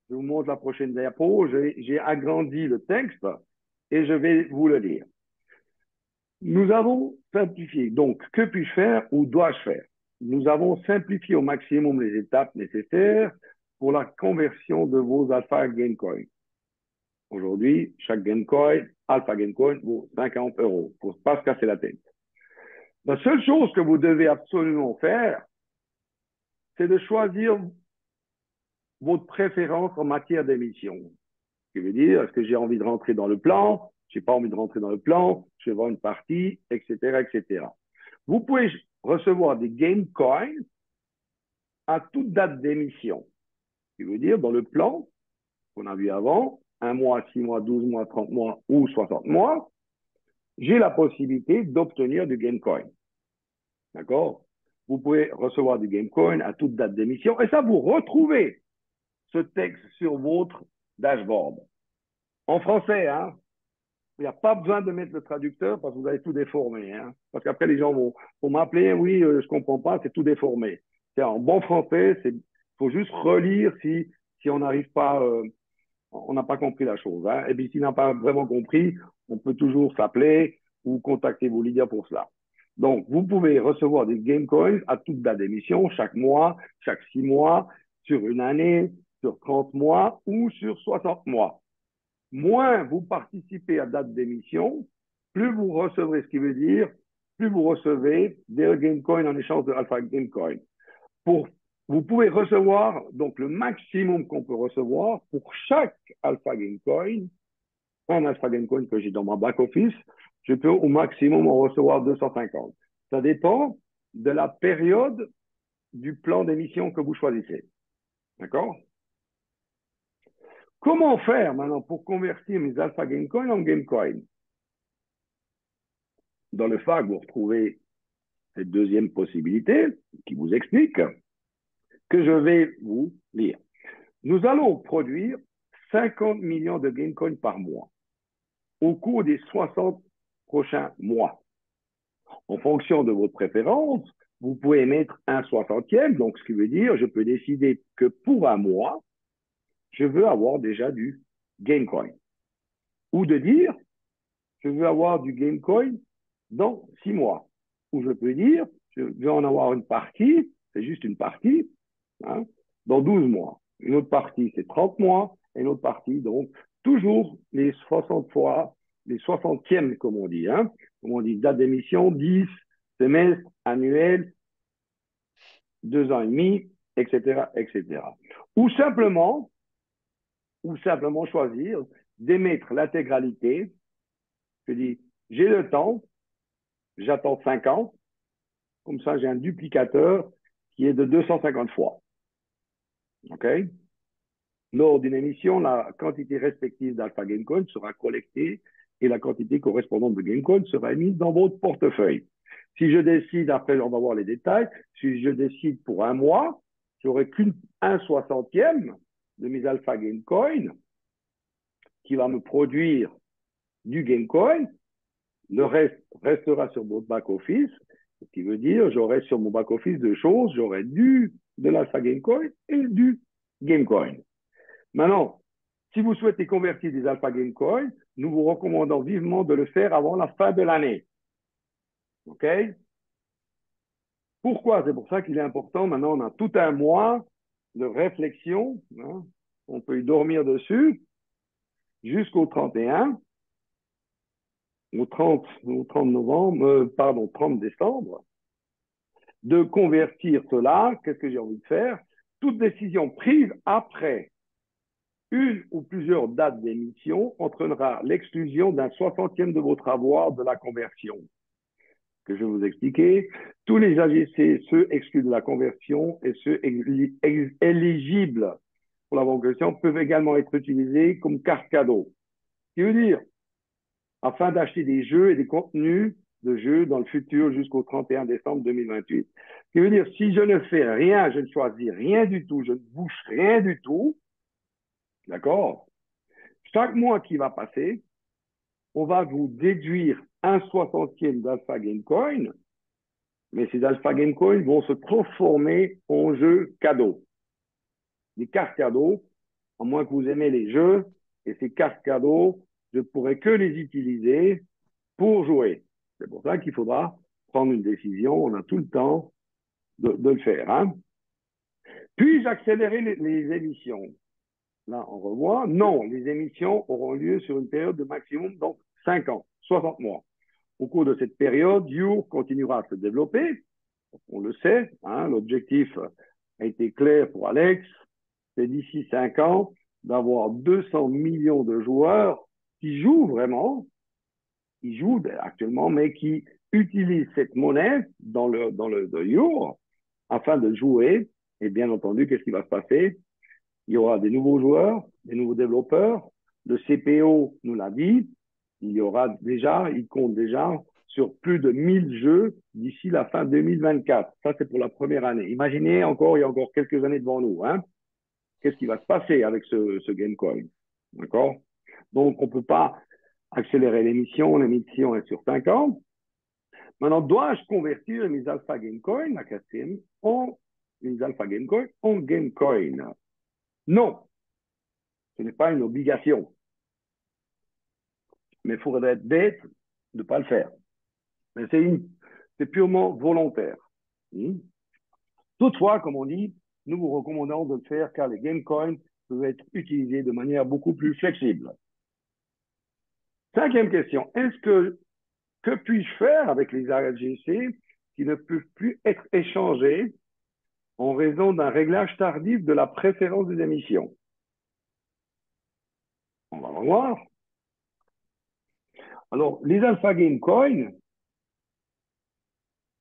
Je vous montre la prochaine diapo. J'ai agrandi le texte et je vais vous le lire. Nous avons simplifié. Donc, que puis-je faire ou dois-je faire? Nous avons simplifié au maximum les étapes nécessaires pour la conversion de vos Alpha Gamecoin. Aujourd'hui, chaque Gamecoin, Alpha Gamecoin, vaut 50 € pour ne pas se casser la tête. La seule chose que vous devez absolument faire, c'est de choisir votre préférence en matière d'émission. Ce qui veut dire, est-ce que j'ai envie de rentrer dans le plan? Je n'ai pas envie de rentrer dans le plan, je vais voir une partie, etc., etc. Vous pouvez recevoir des game coins à toute date d'émission. Ce qui veut dire, dans le plan qu'on a vu avant, 1 mois, 6 mois, 12 mois, 30 mois ou 60 mois, j'ai la possibilité d'obtenir du game coin. D'accord? Vous pouvez recevoir du game coin à toute date d'émission et ça, vous retrouvez ce texte sur votre dashboard. En français, hein? Il n'y a pas besoin de mettre le traducteur parce que vous allez tout déformer. Hein? Parce qu'après, les gens vont m'appeler, oui, je ne comprends pas, c'est tout déformé. C'est en bon français, il faut juste relire si on n'arrive pas, on n'a pas compris la chose. Hein? Et puis, s'il n'a pas vraiment compris, on peut toujours s'appeler ou contacter vos leaders pour cela. Donc, vous pouvez recevoir des game coins à toute date d'émission, chaque mois, chaque 6 mois, sur une année, sur 30 mois ou sur 60 mois. Moins vous participez à date d'émission, plus vous recevrez, ce qui veut dire, plus vous recevez des game coins en échange de Alpha Game Coin. Vous pouvez recevoir, donc le maximum qu'on peut recevoir pour chaque Alpha Game Coin, un Alpha Game Coin que j'ai dans ma back-office, je peux au maximum en recevoir 250. Ça dépend de la période du plan d'émission que vous choisissez. D'accord? Comment faire maintenant pour convertir mes Alpha Game Coin en Game Coin? Dans le FAQ, vous retrouvez cette deuxième possibilité qui vous explique que je vais vous lire. Nous allons produire 50 millions de Game Coin par mois au cours des 60 prochains mois. En fonction de votre préférence, vous pouvez mettre un 60e, donc ce qui veut dire je peux décider que pour un mois, je veux avoir déjà du Gamecoin. Ou de dire, je veux avoir du Gamecoin dans 6 mois. Ou je peux dire, je veux en avoir une partie, c'est juste une partie, hein, dans 12 mois. Une autre partie, c'est 30 mois, et une autre partie, donc, toujours les 60 fois, les 60e, comme on dit, hein. Comme on dit, date d'émission, 10, semestre, annuel, 2 ans et demi, etc., etc. Ou simplement choisir d'émettre l'intégralité. Je dis, j'ai le temps, j'attends 5 ans, comme ça j'ai un duplicateur qui est de 250 fois. OK? Lors d'une émission, la quantité respective d'Alpha Gamecoin sera collectée et la quantité correspondante de Gamecoin sera mise dans votre portefeuille. Si je décide, après on va voir les détails, si je décide pour un mois, j'aurai qu'un 60e de mes Alpha Gamecoin qui va me produire du Gamecoin. Le reste restera sur votre back-office, ce qui veut dire j'aurai sur mon back-office deux choses, j'aurai de l'Alpha Gamecoin et du Gamecoin. Maintenant, si vous souhaitez convertir des Alpha Gamecoin, nous vous recommandons vivement de le faire avant la fin de l'année. OK? Pourquoi? C'est pour ça qu'il est important. Maintenant, on a tout un mois de réflexion. Hein? On peut y dormir dessus jusqu'au 31. au 30 novembre, pardon, 30 décembre, de convertir cela. Qu'est-ce que j'ai envie de faire? Toute décision prise après une ou plusieurs dates d'émission entraînera l'exclusion d'un 60e de votre avoir de la conversion. Que je vais vous expliquer. Tous les AGC, ceux exclus de la conversion et ceux éligibles pour la conversion peuvent également être utilisés comme carte cadeau. Ce qui veut dire, afin d'acheter des jeux et des contenus de jeux dans le futur jusqu'au 31 décembre 2028. Ce qui veut dire, si je ne fais rien, je ne choisis rien du tout, je ne bouge rien du tout, d'accord? Chaque mois qui va passer, on va vous déduire un 60e d'Alpha Game Coin, mais ces Alpha Game Coin vont se transformer en jeux cadeaux. Des cartes cadeaux, à moins que vous aimez les jeux, et ces cartes cadeaux, je ne pourrai que les utiliser pour jouer. C'est pour ça qu'il faudra prendre une décision, on a tout le temps de le faire. Hein. Puis-je accélérer les émissions? Là, on revoit. Non, les émissions auront lieu sur une période de maximum, donc 5 ans, 60 mois. Au cours de cette période, You continuera à se développer. On le sait, hein, l'objectif a été clair pour Alex, c'est d'ici 5 ans d'avoir 200 millions de joueurs qui jouent vraiment, qui jouent actuellement, mais qui utilisent cette monnaie dans le You afin de jouer. Et bien entendu, qu'est-ce qui va se passer? Il y aura des nouveaux joueurs, des nouveaux développeurs. Le CPO nous l'a dit, il compte déjà sur plus de 1000 jeux d'ici la fin 2024. Ça, c'est pour la première année. Imaginez encore, il y a encore quelques années devant nous. Hein. Qu'est-ce qui va se passer avec ce Gamecoin? D'accord? Donc, on ne peut pas accélérer l'émission. L'émission est sur 5 ans. Maintenant, dois-je convertir mes Alpha Gamecoin, la quatrième, les Alpha Gamecoin en Gamecoin? Non, ce n'est pas une obligation. Mais il faudrait être bête de ne pas le faire. Mais c'est purement volontaire. Toutefois, comme on dit, nous vous recommandons de le faire car les Gamecoins peuvent être utilisés de manière beaucoup plus flexible. Cinquième question, que puis-je faire avec les AGC qui ne peuvent plus être échangés en raison d'un réglage tardif de la préférence des émissions? On va voir. Alors, les Alpha Game Coins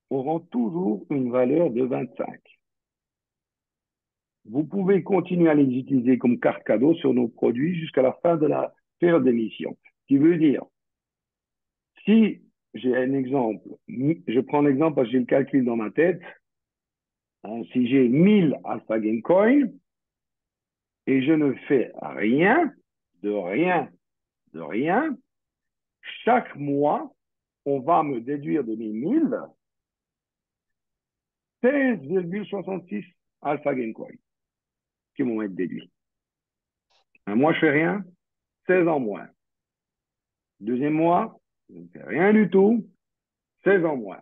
auront toujours une valeur de 25. Vous pouvez continuer à les utiliser comme carte cadeau sur nos produits jusqu'à la fin de la période d'émission. Ce qui veut dire, si j'ai un exemple, je prends l'exemple parce que j'ai le calcul dans ma tête, hein, si j'ai 1000 Alpha Game Coins et je ne fais rien, chaque mois, on va me déduire de mes 1000 16,66 Alpha Game Coin qui vont être déduits. Un mois, je fais rien, 16 en moins. Deuxième mois, je ne fais rien du tout, 16 en moins.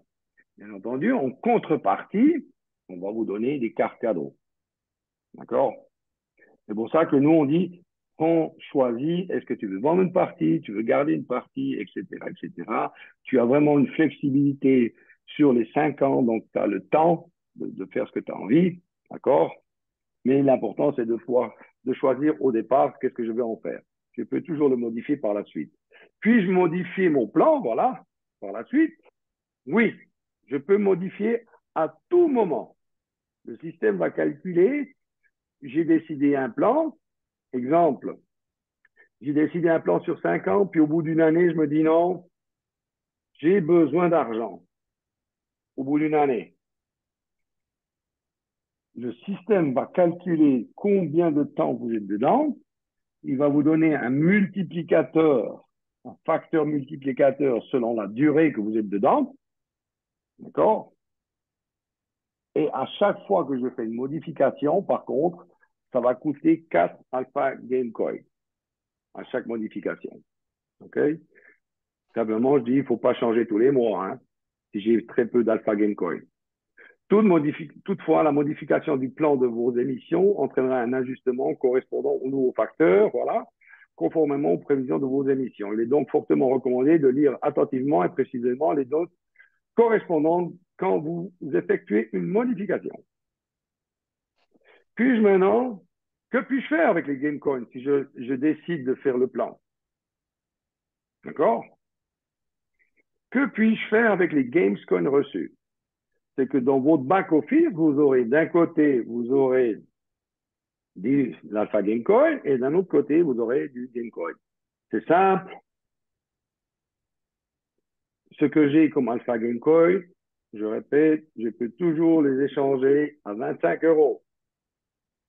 Bien entendu, en contrepartie, on va vous donner des cartes cadeaux. D'accord? C'est pour ça que nous, on dit, on choisit, est-ce que tu veux vendre une partie, tu veux garder une partie, etc., etc. Tu as vraiment une flexibilité sur les 5 ans, donc tu as le temps de faire ce que tu as envie, d'accord? Mais l'important, c'est de choisir au départ qu'est-ce que je vais en faire. Je peux toujours le modifier par la suite. Puis-je modifier mon plan, voilà, par la suite? Oui, je peux modifier à tout moment. Le système va calculer, j'ai décidé un plan, exemple, j'ai décidé un plan sur 5 ans, puis au bout d'une année, je me dis non, j'ai besoin d'argent. Au bout d'une année, le système va calculer combien de temps vous êtes dedans. Il va vous donner un multiplicateur, un facteur multiplicateur selon la durée que vous êtes dedans. D'accord? Et à chaque fois que je fais une modification, par contre, ça va coûter 4 Alpha Game Coin à chaque modification. OK? Simplement, je dis, il ne faut pas changer tous les mois, hein, si j'ai très peu d'Alpha Game Coin. Toutefois, la modification du plan de vos émissions entraînera un ajustement correspondant aux nouveaux facteurs. Voilà. conformément aux prévisions de vos émissions. Il est donc fortement recommandé de lire attentivement et précisément les notes correspondantes quand vous effectuez une modification. Puis-je maintenant, que puis-je faire avec les Gamecoins si je décide de faire le plan? D'accord? Que puis-je faire avec les Gamecoins reçus? C'est que dans votre back-office, vous aurez d'un côté, vous aurez l'Alpha Gamecoin et d'un autre côté, vous aurez du Gamecoin. C'est simple. Ce que j'ai comme Alpha Gamecoin, je répète, je peux toujours les échanger à 25 €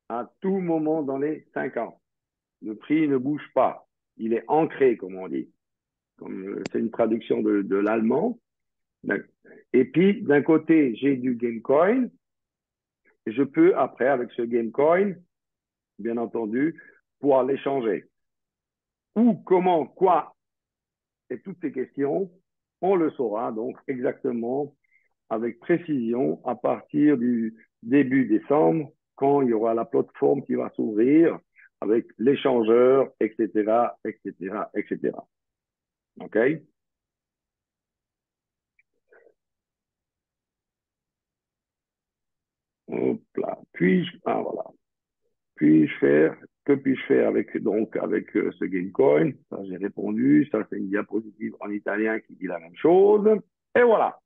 à tout moment dans les 5 ans. Le prix ne bouge pas. Il est ancré, comme on dit. C'est une traduction de l'allemand. Et puis, d'un côté, j'ai du Gamecoin. Et je peux, après, avec ce Gamecoin, bien entendu, pouvoir l'échanger. Où, comment, quoi, et toutes ces questions, on le saura donc exactement avec précision à partir du début décembre, quand il y aura la plateforme qui va s'ouvrir avec l'échangeur, etc., etc., etc. OK? Hop là. Voilà. Puis-je faire, que puis-je faire avec, donc, avec ce Gamecoin? Ça, j'ai répondu. Ça, c'est une diapositive en italien qui dit la même chose. Et voilà.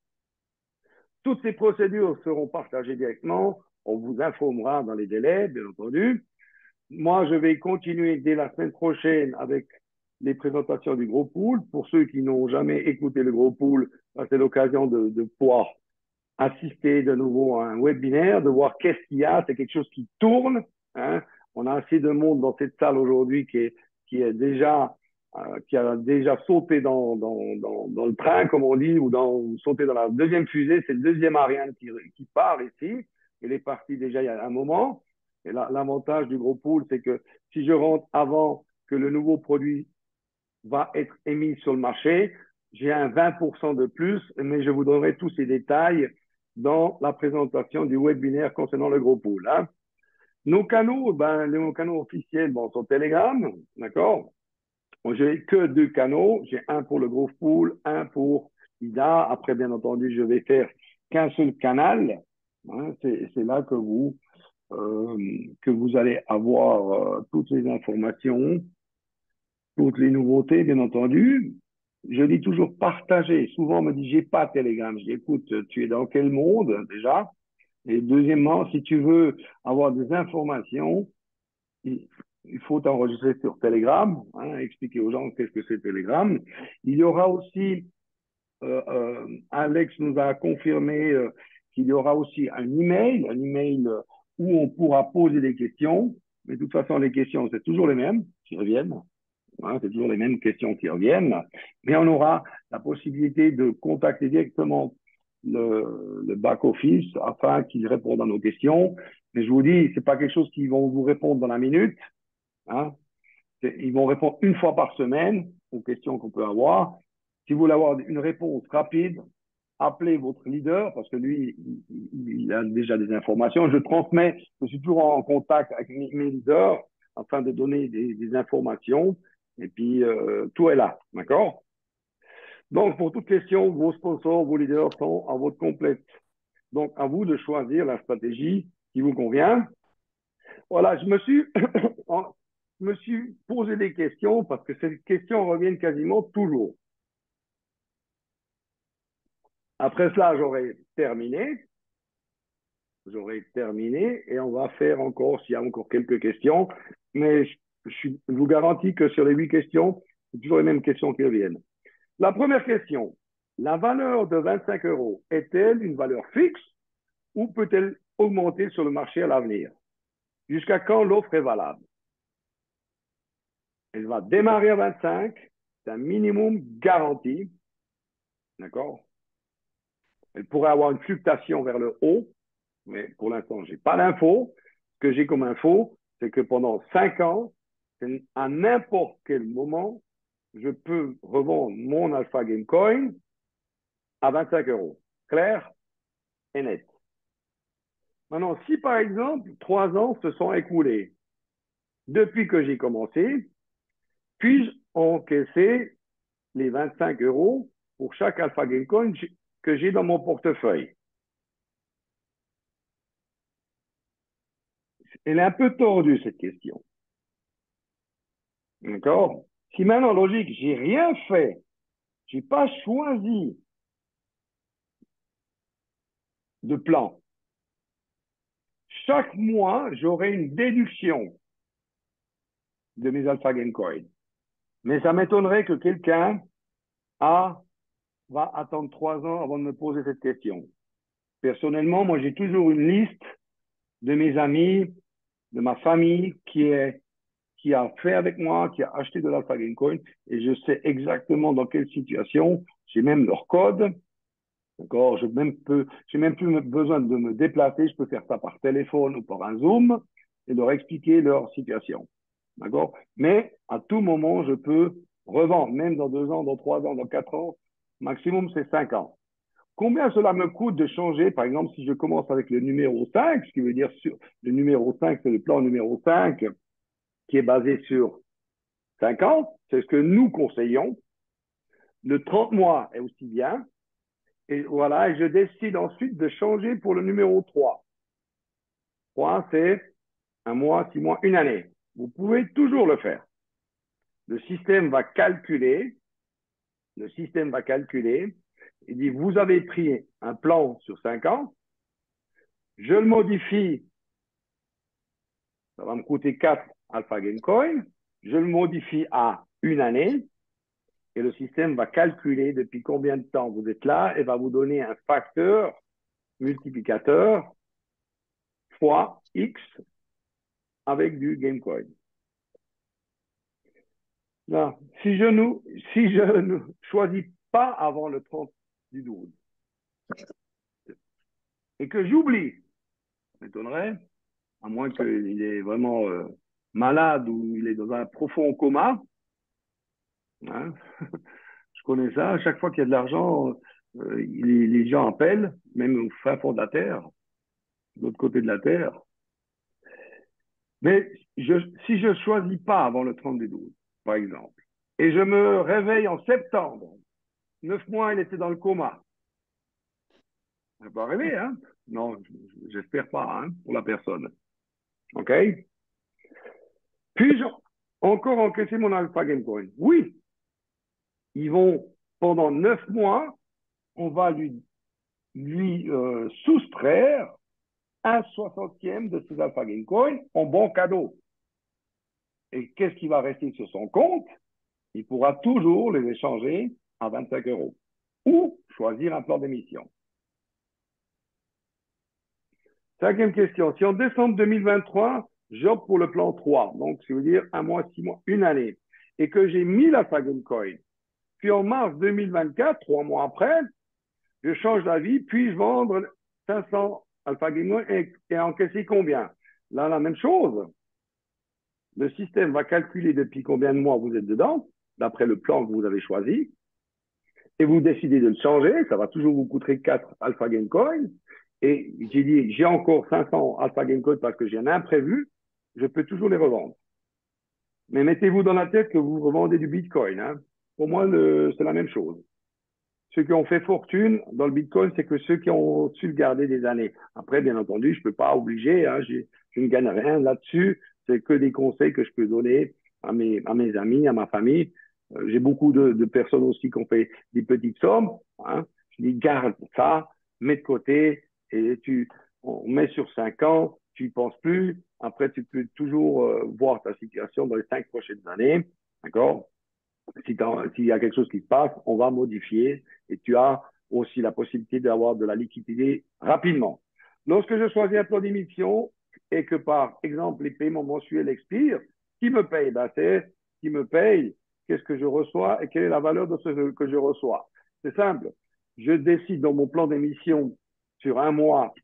Toutes ces procédures seront partagées directement. On vous informera dans les délais, bien entendu. Moi, je vais continuer dès la semaine prochaine avec les présentations du gros pool. Pour ceux qui n'ont jamais écouté le gros pool, c'est l'occasion de pouvoir assister de nouveau à un webinaire, de voir qu'est-ce qu'il y a. C'est quelque chose qui tourne. Hein. On a assez de monde dans cette salle aujourd'hui qui a déjà sauté dans le train, comme on dit, ou sauté dans la deuxième fusée. C'est le deuxième Ariane qui part ici. Il est parti déjà il y a un moment. Et l'avantage du gros pool, c'est que si je rentre avant que le nouveau produit va être émis sur le marché, j'ai un 20% de plus, mais je vous donnerai tous ces détails dans la présentation du webinaire concernant le gros pool. Hein. Nos canaux, nos canaux officiels sont Telegram, d'accord? J'ai que 2 canaux. J'ai un pour le gros pool, un pour IDA. Après, bien entendu, je vais faire qu'un seul canal. Hein. C'est là que vous allez avoir toutes les informations, toutes les nouveautés, bien entendu. Je dis toujours partager. Souvent, on me dit, j'ai pas Telegram. Je dis, écoute, tu es dans quel monde, déjà? Et deuxièmement, si tu veux avoir des informations, il faut t'enregistrer sur Telegram, hein, expliquer aux gens qu'est-ce que c'est Telegram. Il y aura aussi, Alex nous a confirmé qu'il y aura aussi un email où on pourra poser des questions. Mais de toute façon, les questions, c'est toujours les mêmes qui reviennent. Hein, c'est toujours les mêmes questions qui reviennent. Mais on aura la possibilité de contacter directement le back-office afin qu'ils répondent à nos questions. Mais je vous dis, c'est pas quelque chose qu'ils vont vous répondre dans la minute. Hein. Ils vont répondre une fois par semaine aux questions qu'on peut avoir. Si vous voulez avoir une réponse rapide, appelez votre leader parce que lui, il a déjà des informations. Je suis toujours en contact avec mes leaders afin de donner des informations. Et puis, tout est là, d'accord? Donc, pour toute question, vos sponsors, vos leaders sont à votre complète. Donc, à vous de choisir la stratégie qui vous convient. Voilà, je me suis posé des questions parce que ces questions reviennent quasiment toujours. Après cela, j'aurai terminé et on va faire encore, s'il y a encore quelques questions, mais je vous garantis que sur les 8 questions, c'est toujours les mêmes questions qui reviennent. La première question, la valeur de 25 € est-elle une valeur fixe ou peut-elle augmenter sur le marché à l'avenir? Jusqu'à quand l'offre est valable? Elle va démarrer à 25, c'est un minimum garanti, d'accord? Elle pourrait avoir une fluctuation vers le haut, mais pour l'instant, je n'ai pas d'infos. Ce que j'ai comme info, c'est que pendant 5 ans, à n'importe quel moment, je peux revendre mon Alpha Gamecoin à 25 €. Clair et net. Maintenant, si par exemple, 3 ans se sont écoulés depuis que j'ai commencé, puis-je encaisser les 25 € pour chaque Alpha Gamecoin que j'ai dans mon portefeuille? Elle est un peu tordue, cette question. D'accord? Si maintenant, logique, j'ai rien fait, j'ai pas choisi de plan, chaque mois, j'aurai une déduction de mes Alpha Gamecoin. Mais ça m'étonnerait que quelqu'un va attendre 3 ans avant de me poser cette question. Personnellement, moi, j'ai toujours une liste de mes amis, de ma famille qui a fait avec moi, qui a acheté de l'Alpha Gamecoin, et je sais exactement dans quelle situation. J'ai même leur code. D'accord? J'ai même plus besoin de me déplacer. Je peux faire ça par téléphone ou par un Zoom et leur expliquer leur situation. D'accord? Mais à tout moment, je peux revendre, même dans 2 ans, dans 3 ans, dans 4 ans. Maximum, c'est 5 ans. Combien cela me coûte de changer, par exemple, si je commence avec le numéro 5, ce qui veut dire le numéro 5, c'est le plan numéro 5 qui est basé sur 5 ans. C'est ce que nous conseillons. Le 30 mois est aussi bien. Et voilà, et je décide ensuite de changer pour le numéro 3. 3, c'est 1 mois, 6 mois, 1 année. Vous pouvez toujours le faire. Le système va calculer, il dit, vous avez pris un plan sur 5 ans, je le modifie, ça va me coûter 4 Alpha Gamecoin, je le modifie à 1 année, et le système va calculer depuis combien de temps vous êtes là et va vous donner un facteur multiplicateur fois X avec du Gamecoin. Là, si je ne choisis pas avant le 30 du 12 et que j'oublie, ça m'étonnerait, à moins qu'il est vraiment malade ou il est dans un profond coma, hein, je connais ça, à chaque fois qu'il y a de l'argent, les gens appellent, même au fin fond de la terre, de l'autre côté de la terre. Mais si je ne choisis pas avant le 30 du 12, par exemple, et je me réveille en septembre, 9 mois, il était dans le coma. Ça peut arriver, hein? Non, j'espère pas, hein, pour la personne. OK? Puis-je encore encaisser mon Alpha Gamecoin? Oui. Ils vont, pendant 9 mois, on va lui soustraire 1/60e de ses Alpha Gamecoin en bon cadeau. Et qu'est-ce qui va rester sur son compte? Il pourra toujours les échanger à 25 € ou choisir un plan d'émission. 5e question. Si en décembre 2023, j'opte pour le plan 3, donc ça veut dire 1 mois, 6 mois, 1 année, et que j'ai 1000 Alpha Gamecoin, puis en mars 2024, 3 mois après, je change d'avis, puis-je vendre 500 Alpha Gamecoin et encaisser combien? Là, la même chose. Le système va calculer depuis combien de mois vous êtes dedans, d'après le plan que vous avez choisi, et vous décidez de le changer, ça va toujours vous coûter 4 Alpha Gamecoin, et j'ai dit, j'ai encore 500 Alpha Gamecoin parce que j'ai un imprévu, je peux toujours les revendre. Mais mettez-vous dans la tête que vous revendez du Bitcoin. Hein. Pour moi, c'est la même chose. Ceux qui ont fait fortune dans le Bitcoin, c'est que ceux qui ont su le garder des années. Après, bien entendu, je ne peux pas obliger, hein, je ne gagne rien là-dessus. C'est que des conseils que je peux donner à mes amis, à ma famille. J'ai beaucoup de personnes aussi qui ont fait des petites sommes. Hein. Je dis, garde ça, mets de côté, et on met sur 5 ans, tu n'y penses plus. Après, tu peux toujours voir ta situation dans les 5 prochaines années. D'accord? S'il y a quelque chose qui se passe, on va modifier et tu as aussi la possibilité d'avoir de la liquidité rapidement. Lorsque je choisis un plan d'émission et que par exemple les paiements mensuels expirent, qui me paye? C'est qui me paye, qu'est-ce que je reçois et quelle est la valeur de ce que je reçois. C'est simple. Je décide dans mon plan d'émission sur 1 mois,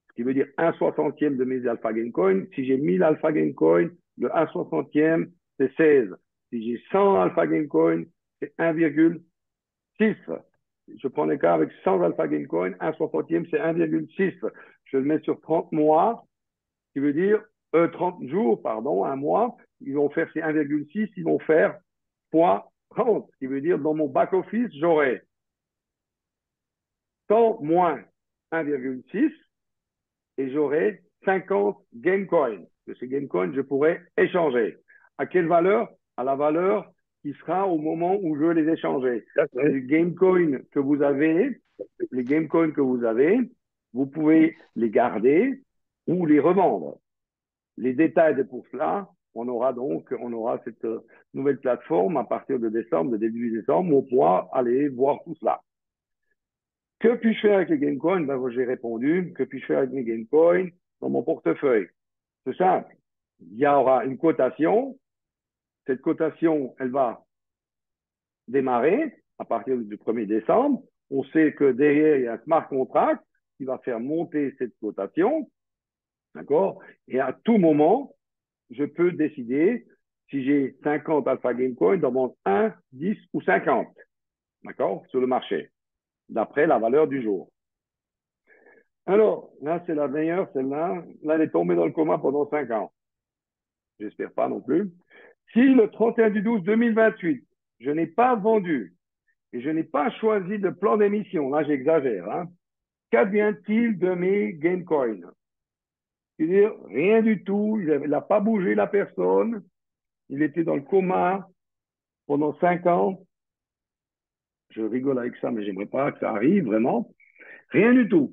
ce qui veut dire 1/60e de mes Alpha Gamecoin. Si j'ai 1000 Alpha Gamecoin, le 1/60e, c'est 16. Si j'ai 100 Alpha Gamecoin, c'est 1,6. Je prends le cas avec 100 Alpha Gamecoin, 1/60e, c'est 1,6. Je le mets sur 30 mois, ce qui veut dire 30 jours, pardon, 1 mois. ils vont faire ces 1,6, ils vont faire fois 30. Ce qui veut dire, dans mon back-office, j'aurai 100 moins 1,6 et j'aurai 50 Gamecoin. Que ces Gamecoin, je pourrais échanger. À quelle valeur? À la valeur qui sera au moment où je veux les échanger. Les Gamecoin que vous avez, vous pouvez les garder ou les revendre. Les détails de pour cela, on aura cette nouvelle plateforme à partir de décembre, de début décembre, où on pourra aller voir tout cela. Que puis-je faire avec les Gamecoin? Ben, j'ai répondu. Que puis-je faire avec mes Gamecoin dans mon portefeuille? C'est simple. Il y aura une cotation. Cette cotation, elle va démarrer à partir du 1er décembre. On sait que derrière, il y a un smart contract qui va faire monter cette cotation. D'accord? Et à tout moment, je peux décider si j'ai 50 Alpha Gamecoin, d'en vendre 1, 10 ou 50. D'accord? Sur le marché. D'après la valeur du jour. Alors, là, c'est la meilleure, celle-là. Là, elle est tombée dans le coma pendant 5 ans. J'espère pas non plus. Si le 31 du 12 2028, je n'ai pas vendu et je n'ai pas choisi de plan d'émission, là, j'exagère, hein, qu'advient-il de mes Gamecoin? C'est-à-dire, rien du tout. Il n'a pas bougé la personne. Il était dans le coma pendant 5 ans. Je rigole avec ça, mais j'aimerais pas que ça arrive, vraiment. Rien du tout.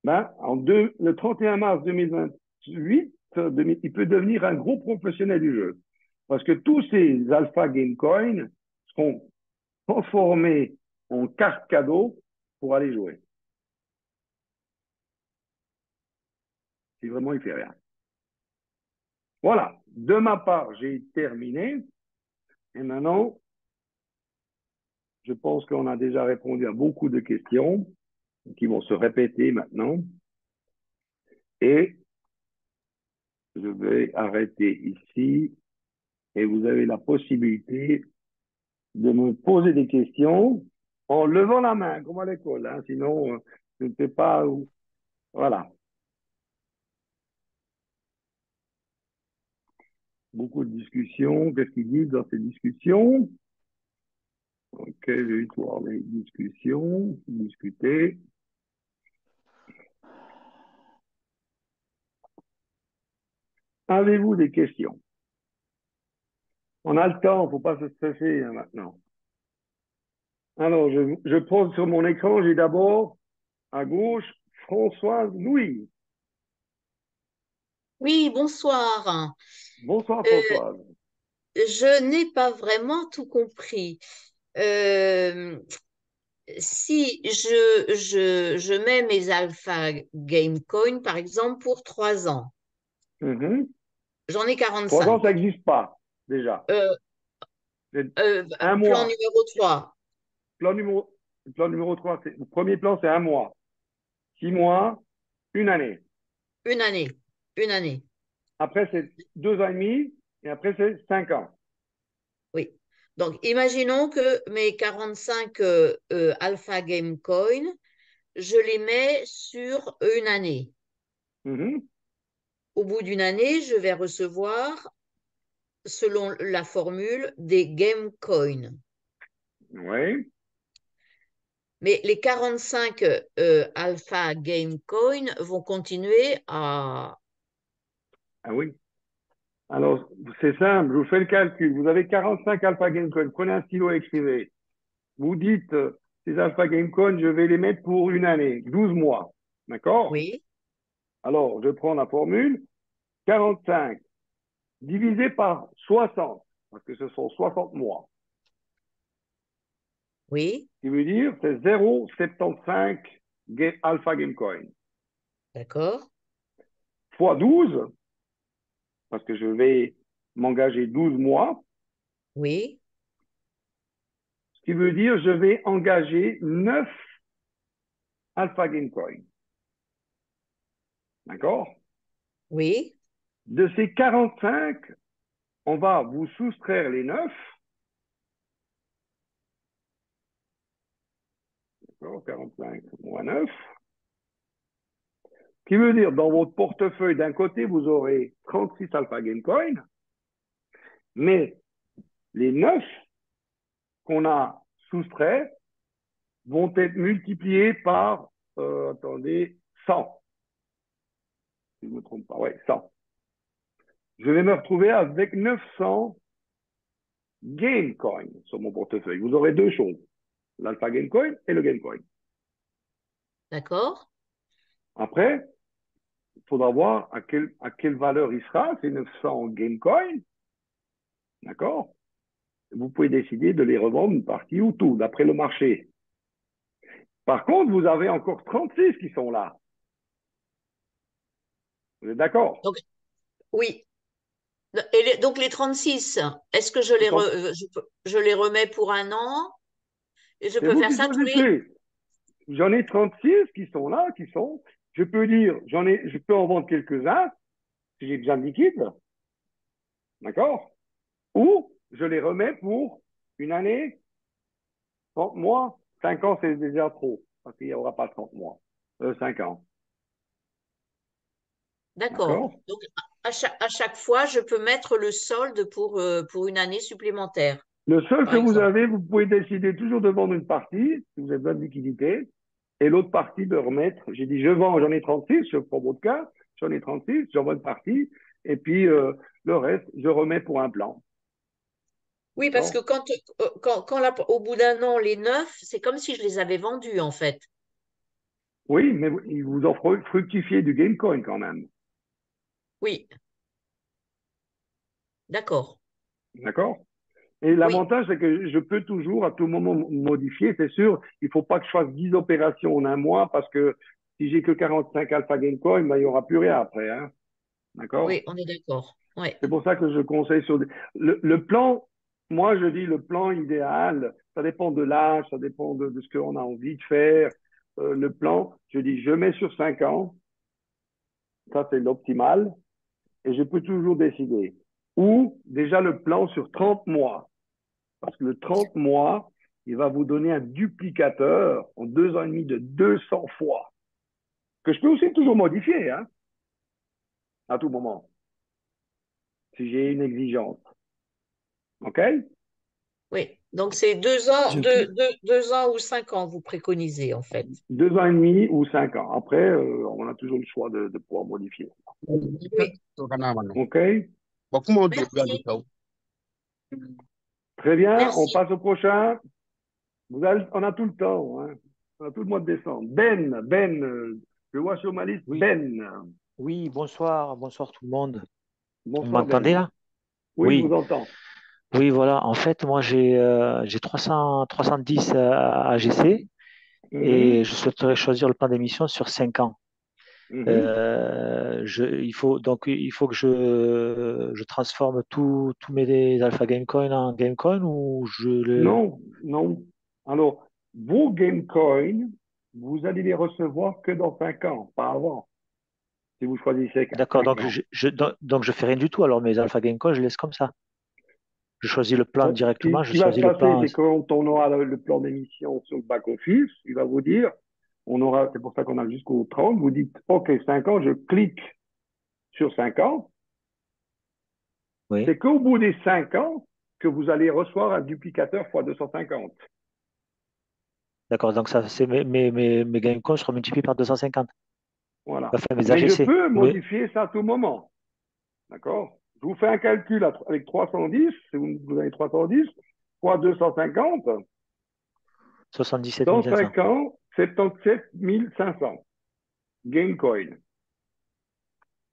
Ben, le 31 mars 2028, il peut devenir un gros professionnel du jeu. Parce que tous ces Alpha Gamecoin seront transformés en cartes cadeaux pour aller jouer. Si vraiment il fait rien. Voilà. De ma part, j'ai terminé. Et maintenant, je pense qu'on a déjà répondu à beaucoup de questions qui vont se répéter maintenant. Et je vais arrêter ici. Et vous avez la possibilité de me poser des questions en levant la main, comme à l'école. Hein. Sinon, je ne sais pas où. Voilà. Beaucoup de discussions. Qu'est-ce qu'ils disent dans ces discussions? Ok, je vais voir les discussions. Discuter. Avez-vous des questions? On a le temps, il ne faut pas se stresser hein, maintenant. Alors, je pose sur mon écran, j'ai d'abord à gauche Françoise Louis. Oui, bonsoir. Bonsoir Euh, Françoise. je n'ai pas vraiment tout compris. Euh, si je mets mes Alpha Gamecoin, par exemple, pour 3 ans, Mhm. j'en ai 3 ans, 45. ça n'existe pas, déjà. Euh, C'est un plan mois. numéro 3, Plan numéro 3, le premier plan, c'est un mois. 6 mois, une année. une année. Une année, Après, c'est 2 ans et demi. Et après, c'est 5 ans. oui. Donc, imaginons que mes 45 Alpha Gamecoin, je les mets sur une année. Mhm. Au bout d'une année, je vais recevoir selon la formule des Gamecoin. Oui. Mais les 45 Alpha Gamecoin vont continuer à... Ah oui. Alors, c'est simple, je vous fais le calcul. Vous avez 45 Alpha Gamecoin. Prenez un stylo et écrivez. Vous dites, ces Alpha Gamecoin, je vais les mettre pour une année, 12 mois. D'accord? Oui, Alors, je prends la formule 45 divisé par 60, parce que ce sont 60 mois. oui, Ce qui veut dire, c'est 0,75 Alpha Gamecoin. d'accord, Fois 12, parce que je vais m'engager 12 mois, oui, ce qui veut dire je vais engager 9 Alpha Gamecoin. D'accord? oui, De ces 45, on va vous soustraire les 9. D'accord? 45 moins 9. Ce qui veut dire, dans votre portefeuille, d'un côté, vous aurez 36 Alpha Gamecoin, mais les 9 qu'on a soustraits vont être multipliés par, attendez, 100. Si je ne me trompe pas, ouais, 100. Je vais me retrouver avec 900 Gamecoin sur mon portefeuille. Vous aurez deux choses, l'Alpha Gamecoin et le Gamecoin. D'accord? Après, il faudra voir à quelle valeur il sera, ces 900 Gamecoin. D'accord? Vous pouvez décider de les revendre une partie ou tout, d'après le marché. Par contre, vous avez encore 36 qui sont là. Vous êtes d'accord? Donc, oui. Donc, les 36, est-ce que je les remets pour un an? Et je C'est peux vous faire qui ça tous les... choisissez. J'en ai 36 qui sont là, je peux dire, je peux en vendre quelques-uns si j'ai besoin de liquide. D'accord? Ou je les remets pour une année, 30 mois, 5 ans, c'est déjà trop. Parce qu'il n'y aura pas 30 mois. 5 ans. D'accord. D'accord? Donc, à chaque fois, je peux mettre le solde pour une année supplémentaire, Le seul par que vous exemple. avez, vous pouvez décider toujours de vendre une partie, si vous avez besoin de liquidité, et l'autre partie de remettre. J'ai dit, je vends, j'en ai 36, je prends votre cas, j'en ai 36, j'en vends une partie, et puis le reste, je remets pour un plan. Oui, parce que D'accord? au bout d'un an, les 9, c'est comme si je les avais vendus, en fait. Oui, mais il vous offre fructifier du Gamecoin quand même. Oui, d'accord. D'accord? Et Oui, l'avantage, c'est que je peux toujours à tout moment modifier. C'est sûr, il ne faut pas que je fasse 10 opérations en un mois parce que si j'ai que 45 Alpha Gamecoin, ben, il n'y aura plus rien après. Hein? oui, D'accord? on est d'accord. Oui, C'est pour ça que je conseille sur le plan. Moi, je dis le plan idéal. Ça dépend de l'âge, ça dépend de ce qu'on a envie de faire. Le plan, je dis, je mets sur 5 ans. Ça, c'est l'optimal. Et je peux toujours décider. Ou déjà le plan sur 30 mois. Parce que le 30 mois, il va vous donner un duplicateur en 2 ans et demi de 200 fois. Que je peux aussi toujours modifier, hein, à tout moment, si j'ai une exigence. OK? oui. Donc, c'est 2 ans, Ok. 2 ans ou 5 ans, vous préconisez, en fait. 2 ans et demi ou 5 ans. Après, on a toujours le choix de pouvoir modifier. Oui, OK? merci. Très bien, on Merci. passe au prochain. On a tout le temps, hein. On a tout le mois de décembre. Je vois sur ma liste Oui, Ben. oui, bonsoir, bonsoir tout le monde. Vous Bonsoir m'entendez Ben. là? Oui, je Oui, vous entends. oui, voilà. En fait, moi j'ai 310 AGC et Mhm, je souhaiterais choisir le plan d'émission sur 5 ans. mhm. Il faut que je transforme tous mes Alpha Gamecoin en Gamecoin ou je le. Non, non. Alors, vos Gamecoin, vous allez les recevoir que dans 5 ans, pas avant, si vous choisissez D'accord, 5 donc ans. je fais rien du tout. Alors mes Alpha Gamecoin, je laisse comme ça. Je choisis le plan Ce directement, je qui va se choisis le passer, plan. c'est quand on aura le plan d'émission sur le back-office, il va vous dire, c'est pour ça qu'on a jusqu'au 30, vous dites, OK, 5 ans, je clique sur 5 ans. Oui. C'est qu'au bout des 5 ans que vous allez recevoir un duplicateur x 250. D'accord, donc ça, c'est mes Gamecoin seront multipliés par 250. Voilà. Enfin, mes Mais je AGC. peux Mais modifier ça à tout moment. D'accord? Je vous fais un calcul avec 310, si vous avez 310, fois 250, 77 dans 500. 5 ans, 77 500 Gamecoin.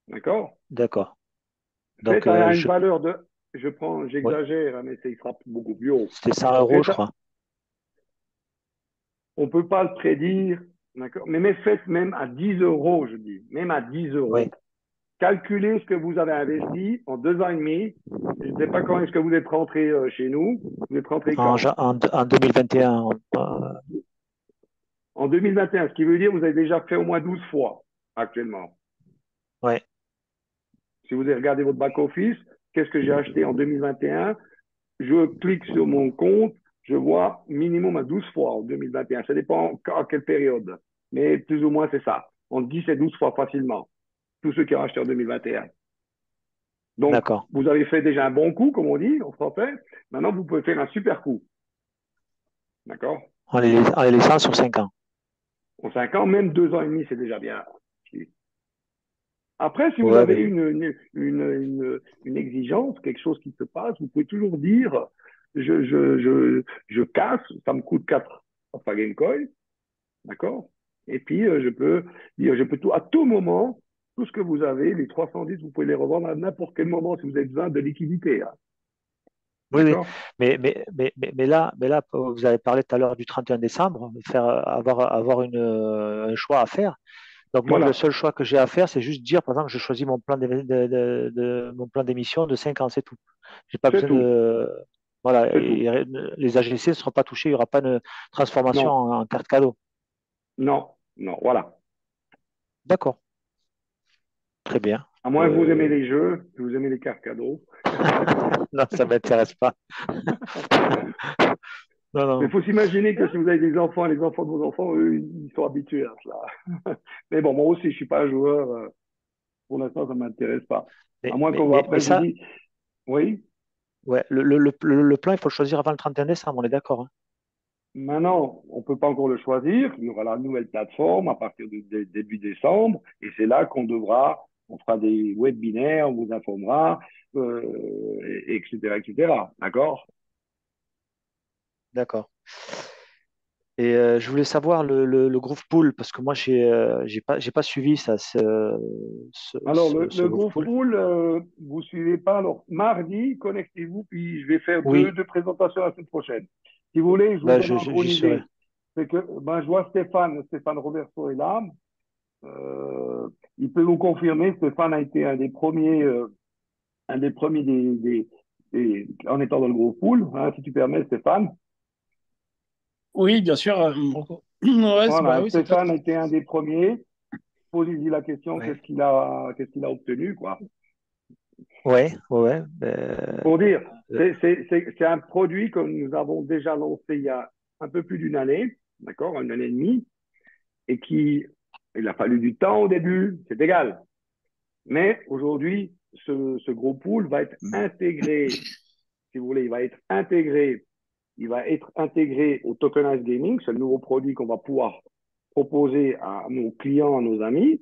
D'accord? D'accord. Donc, Faites à une valeur de, oui, j'exagère, hein, mais il sera beaucoup plus haut. c'était 100 euros, Faites, je crois. on ne peut pas le prédire, d'accord? Mais faites même à 10 euros, je dis, même à 10 Oui. euros. Calculez ce que vous avez investi en 2 ans et demi. Je ne sais pas quand est-ce que vous êtes rentré chez nous. Vous êtes rentré quand? En 2021. En 2021, ce qui veut dire que vous avez déjà fait au moins 12 fois actuellement. Ouais. Si vous avez regardé votre back-office, qu'est-ce que j'ai acheté en 2021? Je clique sur mon compte, je vois minimum à 12 fois en 2021. Ça dépend à quelle période, mais plus ou moins c'est ça. entre 10 et 12 fois facilement. Tous ceux qui ont acheté en 2021. Donc, D'accord. vous avez fait déjà un bon coup, comme on dit en français. Maintenant, vous pouvez faire un super coup. D'accord? En les laissant sur 5 ans. En 5 ans, même 2 ans et demi, c'est déjà bien. Après, si vous Ouais, avez mais une exigence, quelque chose qui se passe, vous pouvez toujours dire je casse, ça me coûte 4 Alpha Gamecoin, d'accord? Et puis, je peux tout, à tout moment, tout ce que vous avez, les 310, vous pouvez les revendre à n'importe quel moment si vous avez besoin de liquidité. Hein, oui, oui. d'accord? Mais là, vous avez parlé tout à l'heure du 31 décembre, avoir un choix à faire. Donc moi, le Voilà, seul choix que j'ai à faire, c'est juste dire, par exemple, je choisis mon plan mon plan d'émission de 5 ans, c'est tout. J'ai pas c'est besoin tout, de. Voilà, c'est tout. les AGC ne seront pas touchés, il n'y aura pas de transformation Non, en carte cadeau. non, non, voilà. D'accord, très bien. À moins que vous aimez Euh, les jeux, que vous aimez les cartes cadeaux. Non, ça ne m'intéresse pas. Non, Mais il non. faut s'imaginer que si vous avez des enfants, les enfants de vos enfants, eux, ils sont habitués à cela. Mais bon, moi aussi, je suis pas un joueur. Pour l'instant, ça ne m'intéresse pas. À Mais, moins mais, qu'on mais, mais après je vous ça, dis, oui, ouais, le plan, il faut le choisir avant le 31 décembre, on est d'accord, hein. maintenant, on ne peut pas encore le choisir. Il y aura la nouvelle plateforme à partir du début décembre. Et c'est là on fera des webinaires, on vous informera, etc., etc. D'accord? D'accord. Et je voulais savoir le Groove Pool, parce que moi, j'ai pas suivi ça, Alors, ce le Groove Groove Pool. Pool, vous suivez pas. Alors, mardi, connectez-vous, puis je vais faire Oui, deux présentations la semaine prochaine. Si vous voulez, je vous bah, donne encore une j'y serai. idée. C'est que ben, je vois Stéphane Roberto est là. Euh, il peut vous confirmer, Stéphane a été un des premiers en étant dans le Groove Pool, hein, si tu permets, Stéphane. Oui, bien sûr. Ouais, bah Voilà, oui, c'est top. Stéphane a été un des premiers. Posez-lui la question, Ouais, qu'est-ce qu'il a obtenu, quoi. ouais, ouais, ouais, Pour dire, euh, c'est un produit que nous avons déjà lancé il y a un peu plus d'une année, d'accord, une année et demie, et il a fallu du temps au début, c'est égal. Mais aujourd'hui, ce gros pool va être intégré, si vous voulez, il va être intégré au Tokenized Gaming, c'est le nouveau produit qu'on va pouvoir proposer à nos clients, à nos amis,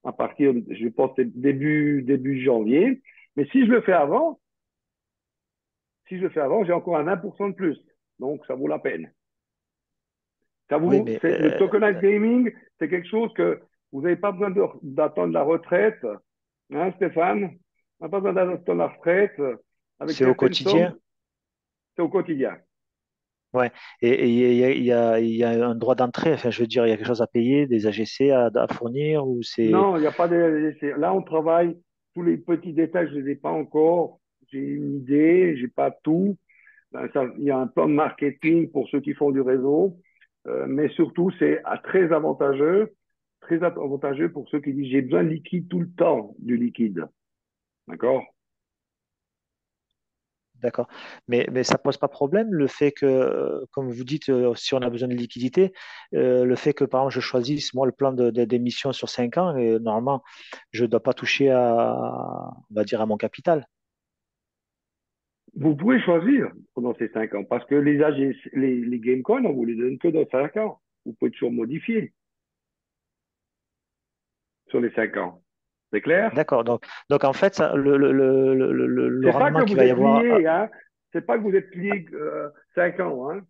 à partir, je pense, début janvier. Mais si je le fais avant, j'ai encore un 1% de plus. Donc, ça vaut la peine. oui, mais Le tokenized gaming, c'est quelque chose que vous n'avez pas besoin d'attendre la retraite, hein, Stéphane? On n'a pas besoin d'attendre la retraite avec c'est au certaines sommes, quotidien. c'est au quotidien. Ouais. Et il y a un droit d'entrée, enfin, je veux dire, il y a quelque chose à payer, des AGC à fournir, ou c'est. Non, il n'y a pas de. Là, on travaille. Tous les petits détails, je ne les ai pas encore. J'ai une idée, j'ai pas tout. Ben, il y a un plan de marketing pour ceux qui font du réseau, mais surtout, c'est très avantageux pour ceux qui disent j'ai besoin de liquide tout le temps, du liquide. D'accord? D'accord. Mais ça pose pas problème le fait que, comme vous dites, si on a besoin de liquidité, le fait que, par exemple, je choisisse, moi, le plan d'émission sur 5 ans, et normalement, je ne dois pas toucher on va dire, à mon capital. Vous pouvez choisir pendant ces 5 ans parce que les Gamecoin, on vous les donne que dans 5 ans. Vous pouvez toujours modifier sur les 5 ans. C'est clair? D'accord. Donc en fait, le C'est pas que rendement qu'il vous va y êtes avoir. lié, hein. C'est pas que vous êtes lié 5 ans, hein.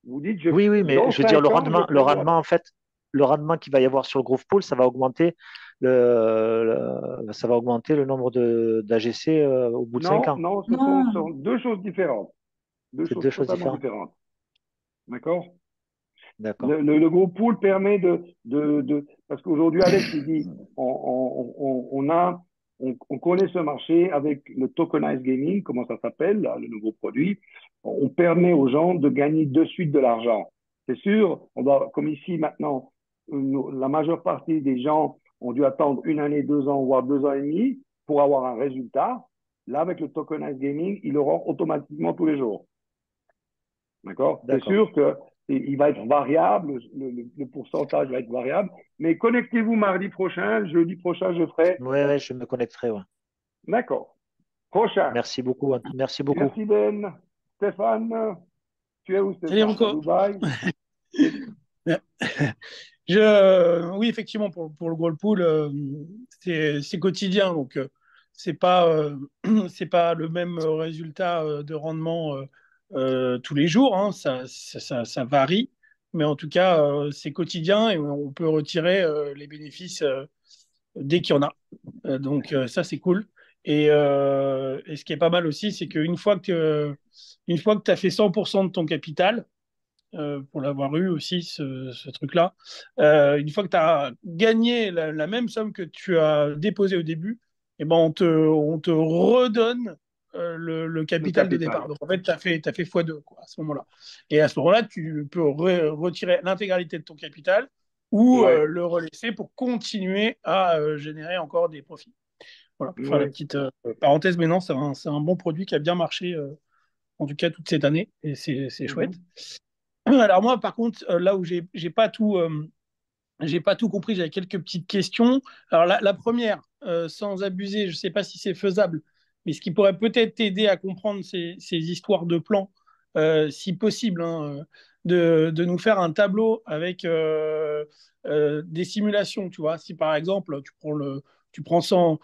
Vous dites, Oui, oui, mais dans je veux dire, 5 ans, je prévois. en fait, le rendement qu'il va y avoir sur le Growth Pool, ça va augmenter le nombre d'AGC au bout de 5 Non, ans. non, ce Non, sont deux choses différentes. Deux C'est choses deux choses totalement différentes. différentes. D'accord? D'accord. Le gros pool permet parce qu'aujourd'hui, Alex, il dit, on connaît ce marché avec le tokenized gaming, comment ça s'appelle, là, le nouveau produit. On permet aux gens de gagner de suite de l'argent. C'est sûr, comme ici maintenant, la majeure partie des gens ont dû attendre une année, 2 ans, voire 2 ans et demi pour avoir un résultat. Là, avec le tokenized gaming, ils l'auront automatiquement tous les jours. D'accord? C'est D'accord. sûr que il va être variable, le pourcentage va être variable. Mais connectez-vous mardi prochain, jeudi prochain, je ferai. Ouais, je me connecterai. Ouais. D'accord. Prochain. Merci beaucoup. Merci beaucoup. Merci Ben. Stéphane, tu es où Salut Stéphane? À Rocco. Dubaï? Oui, effectivement, pour le Whirlpool, c'est quotidien, donc c'est pas, c'est pas le même résultat de rendement tous les jours, hein, ça varie, mais en tout cas, c'est quotidien et on peut retirer les bénéfices dès qu'il y en a. Donc ça, c'est cool. Et ce qui est pas mal aussi, c'est une fois que tu as fait 100% de ton capital, pour l'avoir eu aussi, ce truc-là. Une fois que tu as gagné la même somme que tu as déposée au début, eh ben on te redonne le Le capital de capital. départ. Donc en fait, t'as fait x2 quoi, à ce moment-là. Et à ce moment-là, tu peux retirer l'intégralité de ton capital ou Ouais. le relaisser pour continuer à générer encore des profits. Voilà, pour faire la Ouais. petite parenthèse, mais non, c'est un bon produit qui a bien marché, en tout cas toute cette année, et c'est chouette. Alors moi, par contre, là où j'ai pas tout compris, j'avais quelques petites questions. Alors la première, sans abuser, je sais pas si c'est faisable, mais ce qui pourrait peut-être t'aider à comprendre ces histoires de plans, si possible, hein, de nous faire un tableau avec des simulations, tu vois. Si par exemple, tu prends 100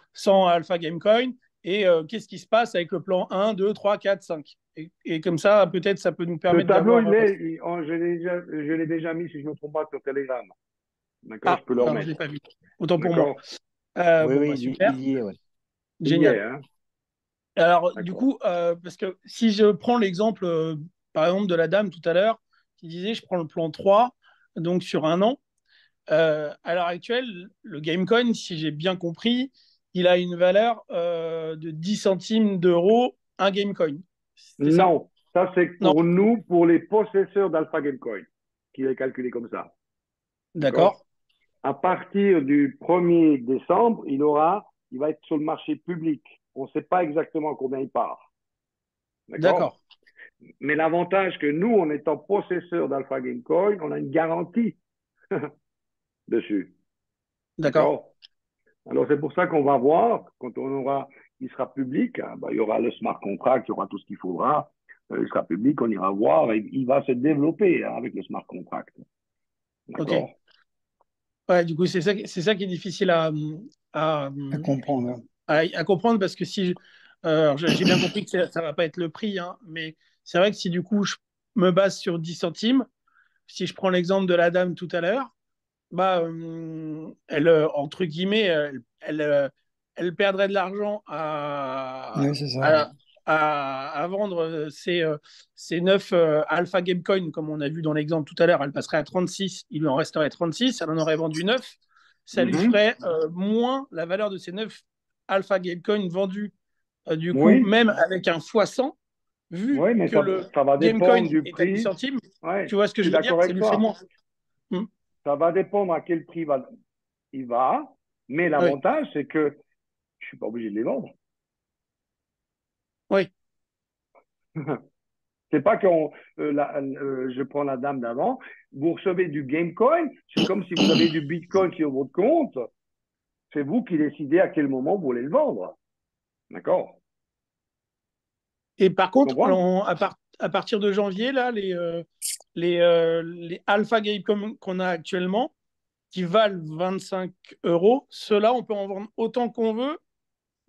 Alpha Gamecoin et qu'est-ce qui se passe avec le plan 1, 2, 3, 4, 5. Et comme ça, peut-être ça peut nous Le permettre tableau, d'avoir... je l'ai déjà mis, si je ne me trompe pas, sur Telegram. D'accord, je Ah, peux le alors je ne l'ai remettre. pas vu. Autant pour moi. D'accord? Bon, bah, super. Il y est. Ouais. Il y est, Génial. hein? Alors, du D'accord. coup, parce que si je prends l'exemple, par exemple, de la dame tout à l'heure, qui disait, je prends le plan 3 donc sur un an, à l'heure actuelle, le Gamecoin, si j'ai bien compris, il a une valeur de 10 centimes d'euros un Gamecoin. C'était ça? Non, ça c'est Non. pour nous, pour les possesseurs d'Alpha Gamecoin, qui est calculé comme ça. D'accord. D'accord? À partir du 1er décembre, il va être sur le marché public. On ne sait pas exactement combien il part. D'accord. D'accord? Mais l'avantage que nous, en étant possesseurs d'Alpha Gamecoin, on a une garantie dessus. D'accord. D'accord? Alors c'est pour ça qu'on va voir, quand il sera public, hein, il y aura le smart contract, il y aura tout ce qu'il faudra. Il sera public, on ira voir, et il va se développer hein, avec le smart contract. Ok. D'accord? Ouais, du coup, c'est ça qui est difficile à, À comprendre. à comprendre parce que si alors, j'ai bien compris que ça va pas être le prix, hein, mais c'est vrai que si du coup je me base sur 10 centimes, si je prends l'exemple de la dame tout à l'heure, bah, elle, entre guillemets, elle perdrait de l'argent Oui, c'est ça. à vendre ces 9 Alpha Gamecoin, comme on a vu dans l'exemple tout à l'heure. Elle passerait à 36, il lui en resterait 36, elle en aurait vendu 9. Ça lui ferait moins la valeur de ces 9 Alpha Gamecoin vendus, du coup, Oui, même avec un x100, vu oui, mais que le ça va Gamecoin dépendre du est à 10 prix. centimes. Ouais, Tu vois ce que je je suis veux dire? d'accord Ça avec lui fait toi. moins. Hmm. Ça va dépendre à quel prix il va, mais Oui, l'avantage, c'est que je ne suis pas obligé de les vendre. oui, C'est pas que je prends la dame d'avant, vous recevez du Gamecoin, c'est comme si vous avez du Bitcoin sur votre compte, c'est vous qui décidez à quel moment vous voulez le vendre. D'accord? et par Tu contre, comprends? à partir de janvier, là, les Alpha Game qu'on a actuellement, qui valent 25 euros, ceux-là, on peut en vendre autant qu'on veut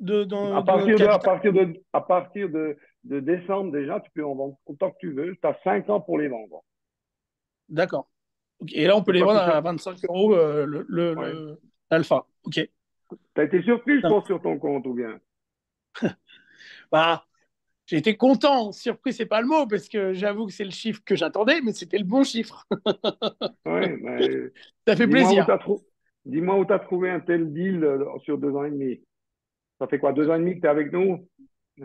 de notre capital. À partir de décembre déjà, tu peux en vendre autant que tu veux. Tu as 5 ans pour les vendre. D'accord. Ok. Et là, on peut C'est les pas vendre tout à ça. 25 euros Ouais. l'alpha. Ok. Tu as été surpris, je Non. pense, sur ton compte ou bien? Bah, j'ai été content. Surpris, c'est pas le mot, parce que j'avoue que c'est le chiffre que j'attendais, mais c'était le bon chiffre. Ouais, mais Ça fait dis-moi où plaisir. tu as dis-moi où tu as trouvé un tel deal sur 2 ans et demi. Ça fait quoi, 2 ans et demi que tu es avec nous,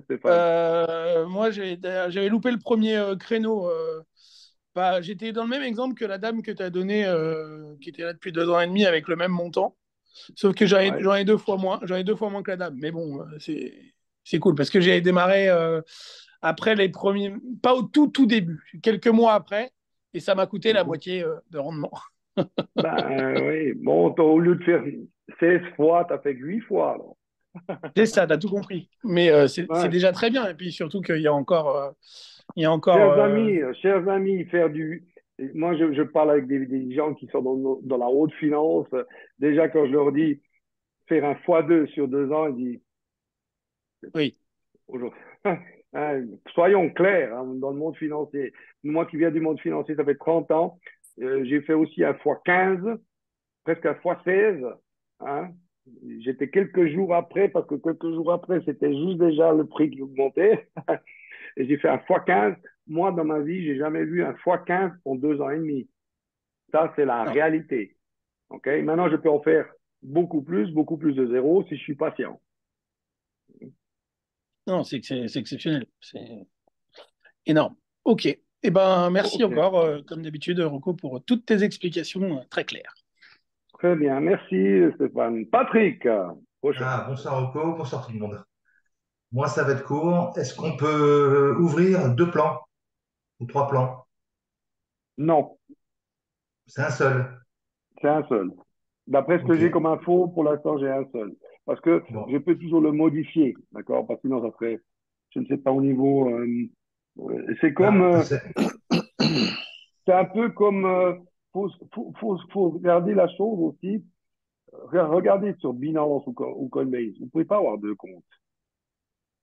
Stéphane? Moi, j'avais loupé le premier créneau. Bah, j'étais dans le même exemple que la dame que tu as donné, qui était là depuis 2 ans et demi avec le même montant. Sauf que Ouais. j'en ai 2 fois moins. J'en ai 2 fois moins que la dame. Mais bon, c'est cool parce que j'ai démarré après les premiers, pas au tout début, quelques mois après. Et ça m'a coûté la moitié de rendement. Oui, bon, au lieu de faire 16 fois, tu as fait 8 fois. Alors. C'est ça, tu as tout compris. Mais c'est déjà très bien. Et puis surtout qu'il y a encore. Chers amis, faire du. Moi, je parle avec des gens qui sont dans la haute finance. Déjà, quand je leur dis faire un x2 sur 2 ans, ils disent. Oui. Soyons clairs, hein, dans le monde financier. Moi qui viens du monde financier, ça fait 30 ans. J'ai fait aussi un x15, presque un x16. Hein. J'étais quelques jours après, parce que quelques jours après, c'était juste déjà le prix qui augmentait. Et j'ai fait un x15. Moi, dans ma vie, j'ai jamais vu un x15 en 2 ans et demi. Ça, c'est la réalité. Okay? Maintenant, je peux en faire beaucoup plus de zéro si je suis patient. Non, c'est exceptionnel. C'est énorme. OK. Eh ben, merci encore, comme d'habitude, Rocco, pour toutes tes explications très claires. Très bien. Merci, Stéphane. Patrick, prochain. Bonsoir, Rocco. Bonsoir, tout le monde. Moi, ça va être court. Est-ce qu'on peut ouvrir 2 plans ou 3 plans? Non. C'est un seul. C'est un seul. D'après ce que j'ai comme info, pour l'instant, j'ai un seul. Parce que je peux toujours le modifier, d'accord? Parce que sinon, ça serait, je ne sais pas, au niveau. C'est comme. C'est un peu comme. Faut regarder la chose aussi. Regardez sur Binance ou Coinbase. Vous ne pouvez pas avoir 2 comptes.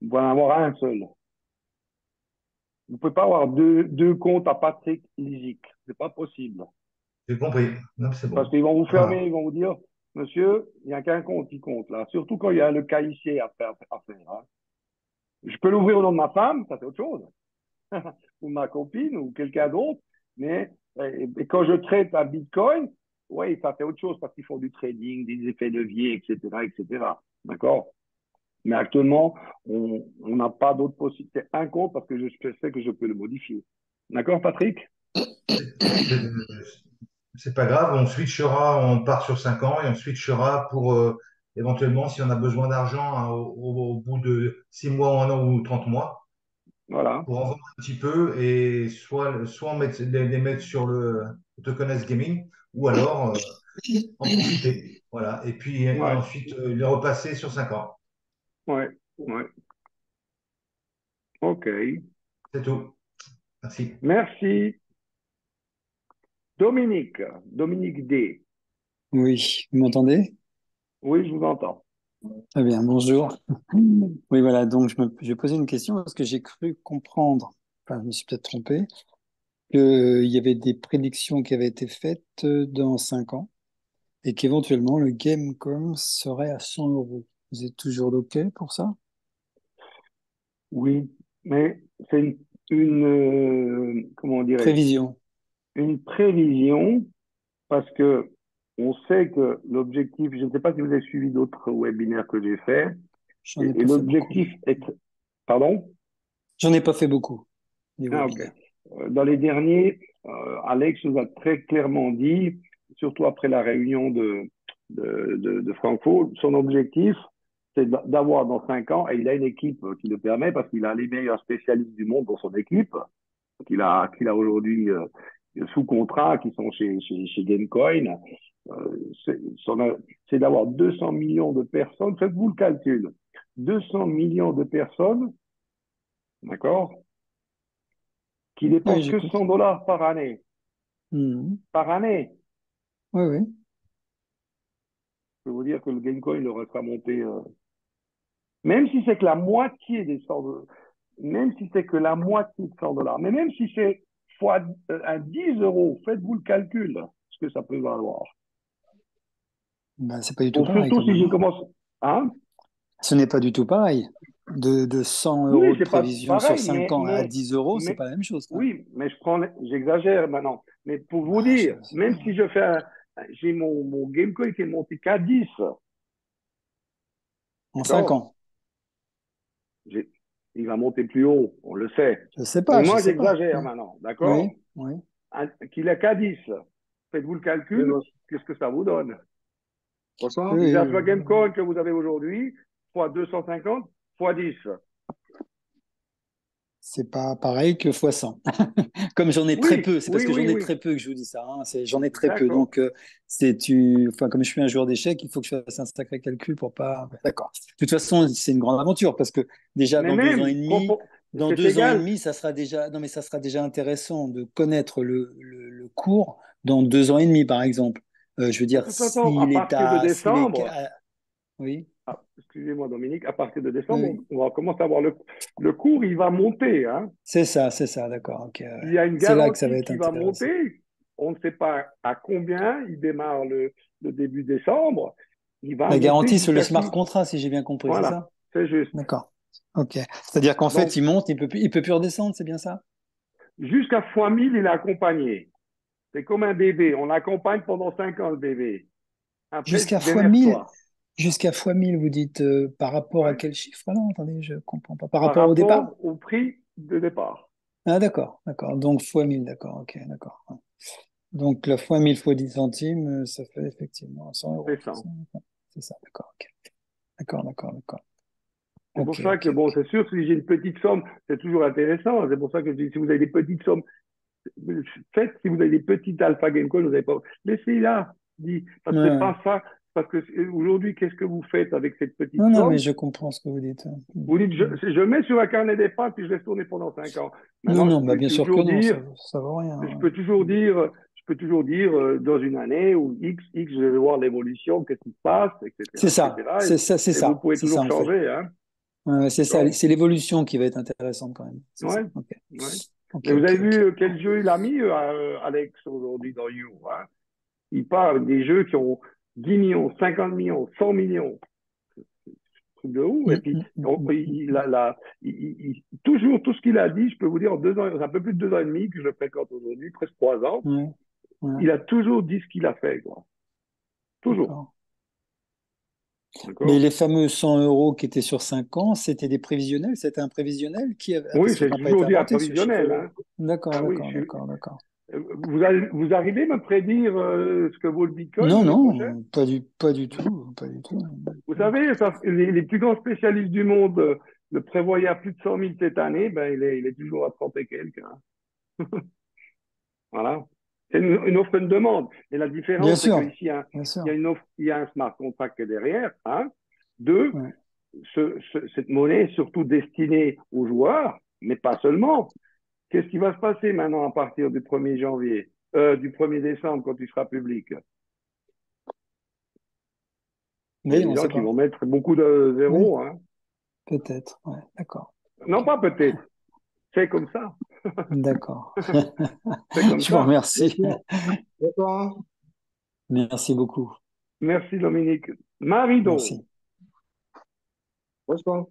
Vous pouvez en avoir un seul. Vous ne pouvez pas avoir deux comptes à Patrick Ligic. C'est pas possible. J'ai compris. Non, c'est bon. Parce qu'ils vont vous fermer, ils vont vous dire, monsieur, il n'y a qu'un compte qui compte là. Surtout quand il y a le caissier à faire. Hein. Je peux l'ouvrir au nom de ma femme, ça c'est autre chose. Ou ma copine, ou quelqu'un d'autre. Mais et quand je traite un Bitcoin, oui, ça fait autre chose parce qu'ils font du trading, des effets leviers, etc., etc. D'accord? Mais actuellement, on n'a pas d'autre possibilité. Un compte parce que je sais que je peux le modifier. D'accord, Patrick? C'est pas grave, on switchera, on part sur 5 ans et on switchera pour éventuellement si on a besoin d'argent hein, au bout de 6 mois, 1 an ou 30 mois. Voilà. Pour en vendre un petit peu et soit on les mettre sur le tokenized gaming ou alors en profiter. Voilà. Et puis ensuite les repasser sur 5 ans. Ouais. OK. C'est tout. Merci. Merci. Dominique D. Oui, vous m'entendez? Oui, je vous entends. Très bien, bonjour. Oui, voilà, donc je vais poser une question parce que j'ai cru comprendre, enfin, je me suis peut-être trompé, qu'il y avait des prédictions qui avaient été faites dans 5 ans et qu'éventuellement le Gamecom serait à 100 euros. Vous êtes toujours OK pour ça? Oui, mais c'est comment dirais-je? Prévision. Une prévision parce que on sait que l'objectif, je ne sais pas si vous avez suivi d'autres webinaires que j'ai faits, et l'objectif est... Pardon? J'en ai pas fait beaucoup. OK. Dans les derniers, Alex nous a très clairement dit, surtout après la réunion de Francfort, son objectif, c'est d'avoir dans 5 ans, et il a une équipe qui le permet parce qu'il a les meilleurs spécialistes du monde dans son équipe, qu'il a aujourd'hui sous contrat, qui sont chez Gamecoin, c'est d'avoir 200 millions de personnes, faites-vous le calcul, 200 millions de personnes, d'accord, qui dépensent que $100 par année. Par année. Oui. Je peux vous dire que le Gamecoin leur sera monté, même si c'est que la moitié des $100, même si c'est que la moitié de $100, mais même si c'est fois un 10 euros, faites-vous le calcul, ce que ça peut valoir. Ben, c'est pas du tout pareil. Surtout si je commence. Hein? Ce n'est pas du tout pareil. De 100 euros de prévision sur 5 ans à 10 euros, c'est pas la même chose. Oui, mais j'exagère maintenant. Mais pour vous dire, même si je fais j'ai mon Gamecoin qui est monté qu'à 10. En 5 ans. Il va monter plus haut, on le sait. Je sais pas. Mais moi, j'exagère maintenant, d'accord? Oui. Qu'il est qu'à 10. Faites-vous le calcul, qu'est-ce que ça vous donne? Bonsoir. Déjà, soit Gamecoin que vous avez aujourd'hui, fois 250, fois 10. c'est pas pareil que fois 100. Comme j'en ai très Oui, peu, c'est parce oui, que j'en oui, ai oui. très peu que je vous dis ça, hein. J'en ai très peu. D'accord. Donc, enfin, comme je suis un joueur d'échecs, il faut que je fasse un sacré calcul pour pas. D'accord. De toute façon, c'est une grande aventure parce que déjà Mais même, dans c'est 2 ans et égal. demi, ça sera déjà, non, mais ça sera déjà intéressant de connaître le cours dans 2 ans et demi, par exemple. Je veux De dire, toute façon, à partir de décembre, oui, excusez-moi Dominique, à partir de décembre, oui, on va commencer à voir le cours, il va monter, hein. c'est ça, d'accord. Ok, Il y a une c'est là que ça va garantie être qui va intéressant. monter. On ne sait pas à combien. Il démarre le début décembre. Il va La monter garantie sur le jusqu'à smart qui? contract, si j'ai bien compris, c'est Voilà, ça? c'est juste. D'accord. Ok. C'est-à-dire qu'en fait, Donc, il monte, il peut plus redescendre, c'est bien ça? jusqu'à fois 1000, il est accompagné. C'est comme un bébé. On l'accompagne pendant 5 ans, le bébé. Après, Jusqu'à fois 1000, démerde-toi. jusqu'à fois 1000, vous dites par rapport à Ouais. quel chiffre là? Attendez, je comprends pas. Par Par rapport au départ? rapport au prix de départ. Ah, d'accord, d'accord. Donc fois 1000, d'accord, ok, d'accord. Ouais. Donc la fois 1000 fois 10 centimes, ça fait effectivement 100 euros. C'est ça. C'est ça, d'accord, ok. D'accord, d'accord, d'accord. C'est pour Ok, ça que, ok, bon, ok. c'est sûr, si j'ai une petite somme, c'est toujours intéressant. C'est pour ça que je dis, si vous avez des petites sommes, faites, si vous avez des petites Alpha Game Coin, vous n'avez pas. Laissez là, dit, parce Ouais, que c'est ouais. pas ça. Parce que aujourd'hui, qu'est-ce que vous faites avec cette petite Non, non, mais somme? je comprends ce que vous dites. Vous dites, je mets sur un carnet d'épargne, puis je laisse tourner pendant 5 ans. Non, Maintenant, non, bah bien sûr que non, ça vaut rien. je peux toujours dire, dans une année ou X, je vais voir l'évolution, qu'est-ce qui se passe, etc., C'est ça, etc. c'est ça, Et vous pouvez c'est ça toujours en fait. changer, hein. C'est ça, D'accord? c'est l'évolution qui va être intéressante quand même. C'est ça. Ouais, Ok, ouais. ok, Mais vous ok, avez ok. vu quel jeu il a mis, Alex, aujourd'hui dans You, hein? Il part avec des jeux qui ont 10 millions, 50 millions, 100 millions. Truc de ouf. Et puis, toujours tout ce qu'il a dit, je peux vous dire, en 2 ans, c'est un peu plus de 2 ans et demi que je le fréquente aujourd'hui, presque 3 ans. Ouais, ouais, Il a toujours dit ce qu'il a fait, quoi. Toujours. d'accord. Mais D'accord? les fameux 100 euros qui étaient sur 5 ans, c'était des prévisionnels? C'était un prévisionnel Oui, parce qu'ils c'est n'ont pas été toujours dit à inventés, ce chiffre prévisionnel, hein. euro. D'accord, Ah oui, d'accord, d'accord, d'accord. vous arrivez à me prédire ce que vaut le Bitcoin Non, l'année prochaine? non, pas du tout, pas du tout. Vous Pas du tout. savez, les plus grands spécialistes du monde le prévoyaient à plus de 100 000 cette année, ben, il est toujours à 30 et quelques, hein. Voilà. C'est une offre et une demande. Et la Bien différence, c'est sûr, qu'ici, hein, bien il y a sûr. une offre, il y a un smart contract qui est derrière. Un. Deux, Ouais. cette monnaie est surtout destinée aux joueurs, mais pas seulement. Qu'est-ce qui va se passer maintenant à partir du 1er janvier, du 1er décembre, quand il sera public? Il y a Mais on des ne gens sait qui pas. vont mettre beaucoup de Oui, zéros, hein. peut-être. Ouais, d'accord. Non, Ok. pas peut-être. C'est comme ça. D'accord. C'est comme Je vous ça. remercie. D'accord. Merci beaucoup. Merci, Dominique. Marie-Do. Merci. Bonsoir.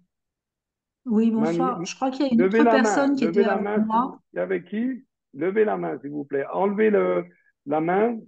Oui, Mani- bonsoir. Je crois qu'il y a une autre personne qui Levez était la avant main, moi. avec qui? Levez la main, s'il vous plaît. Enlevez la main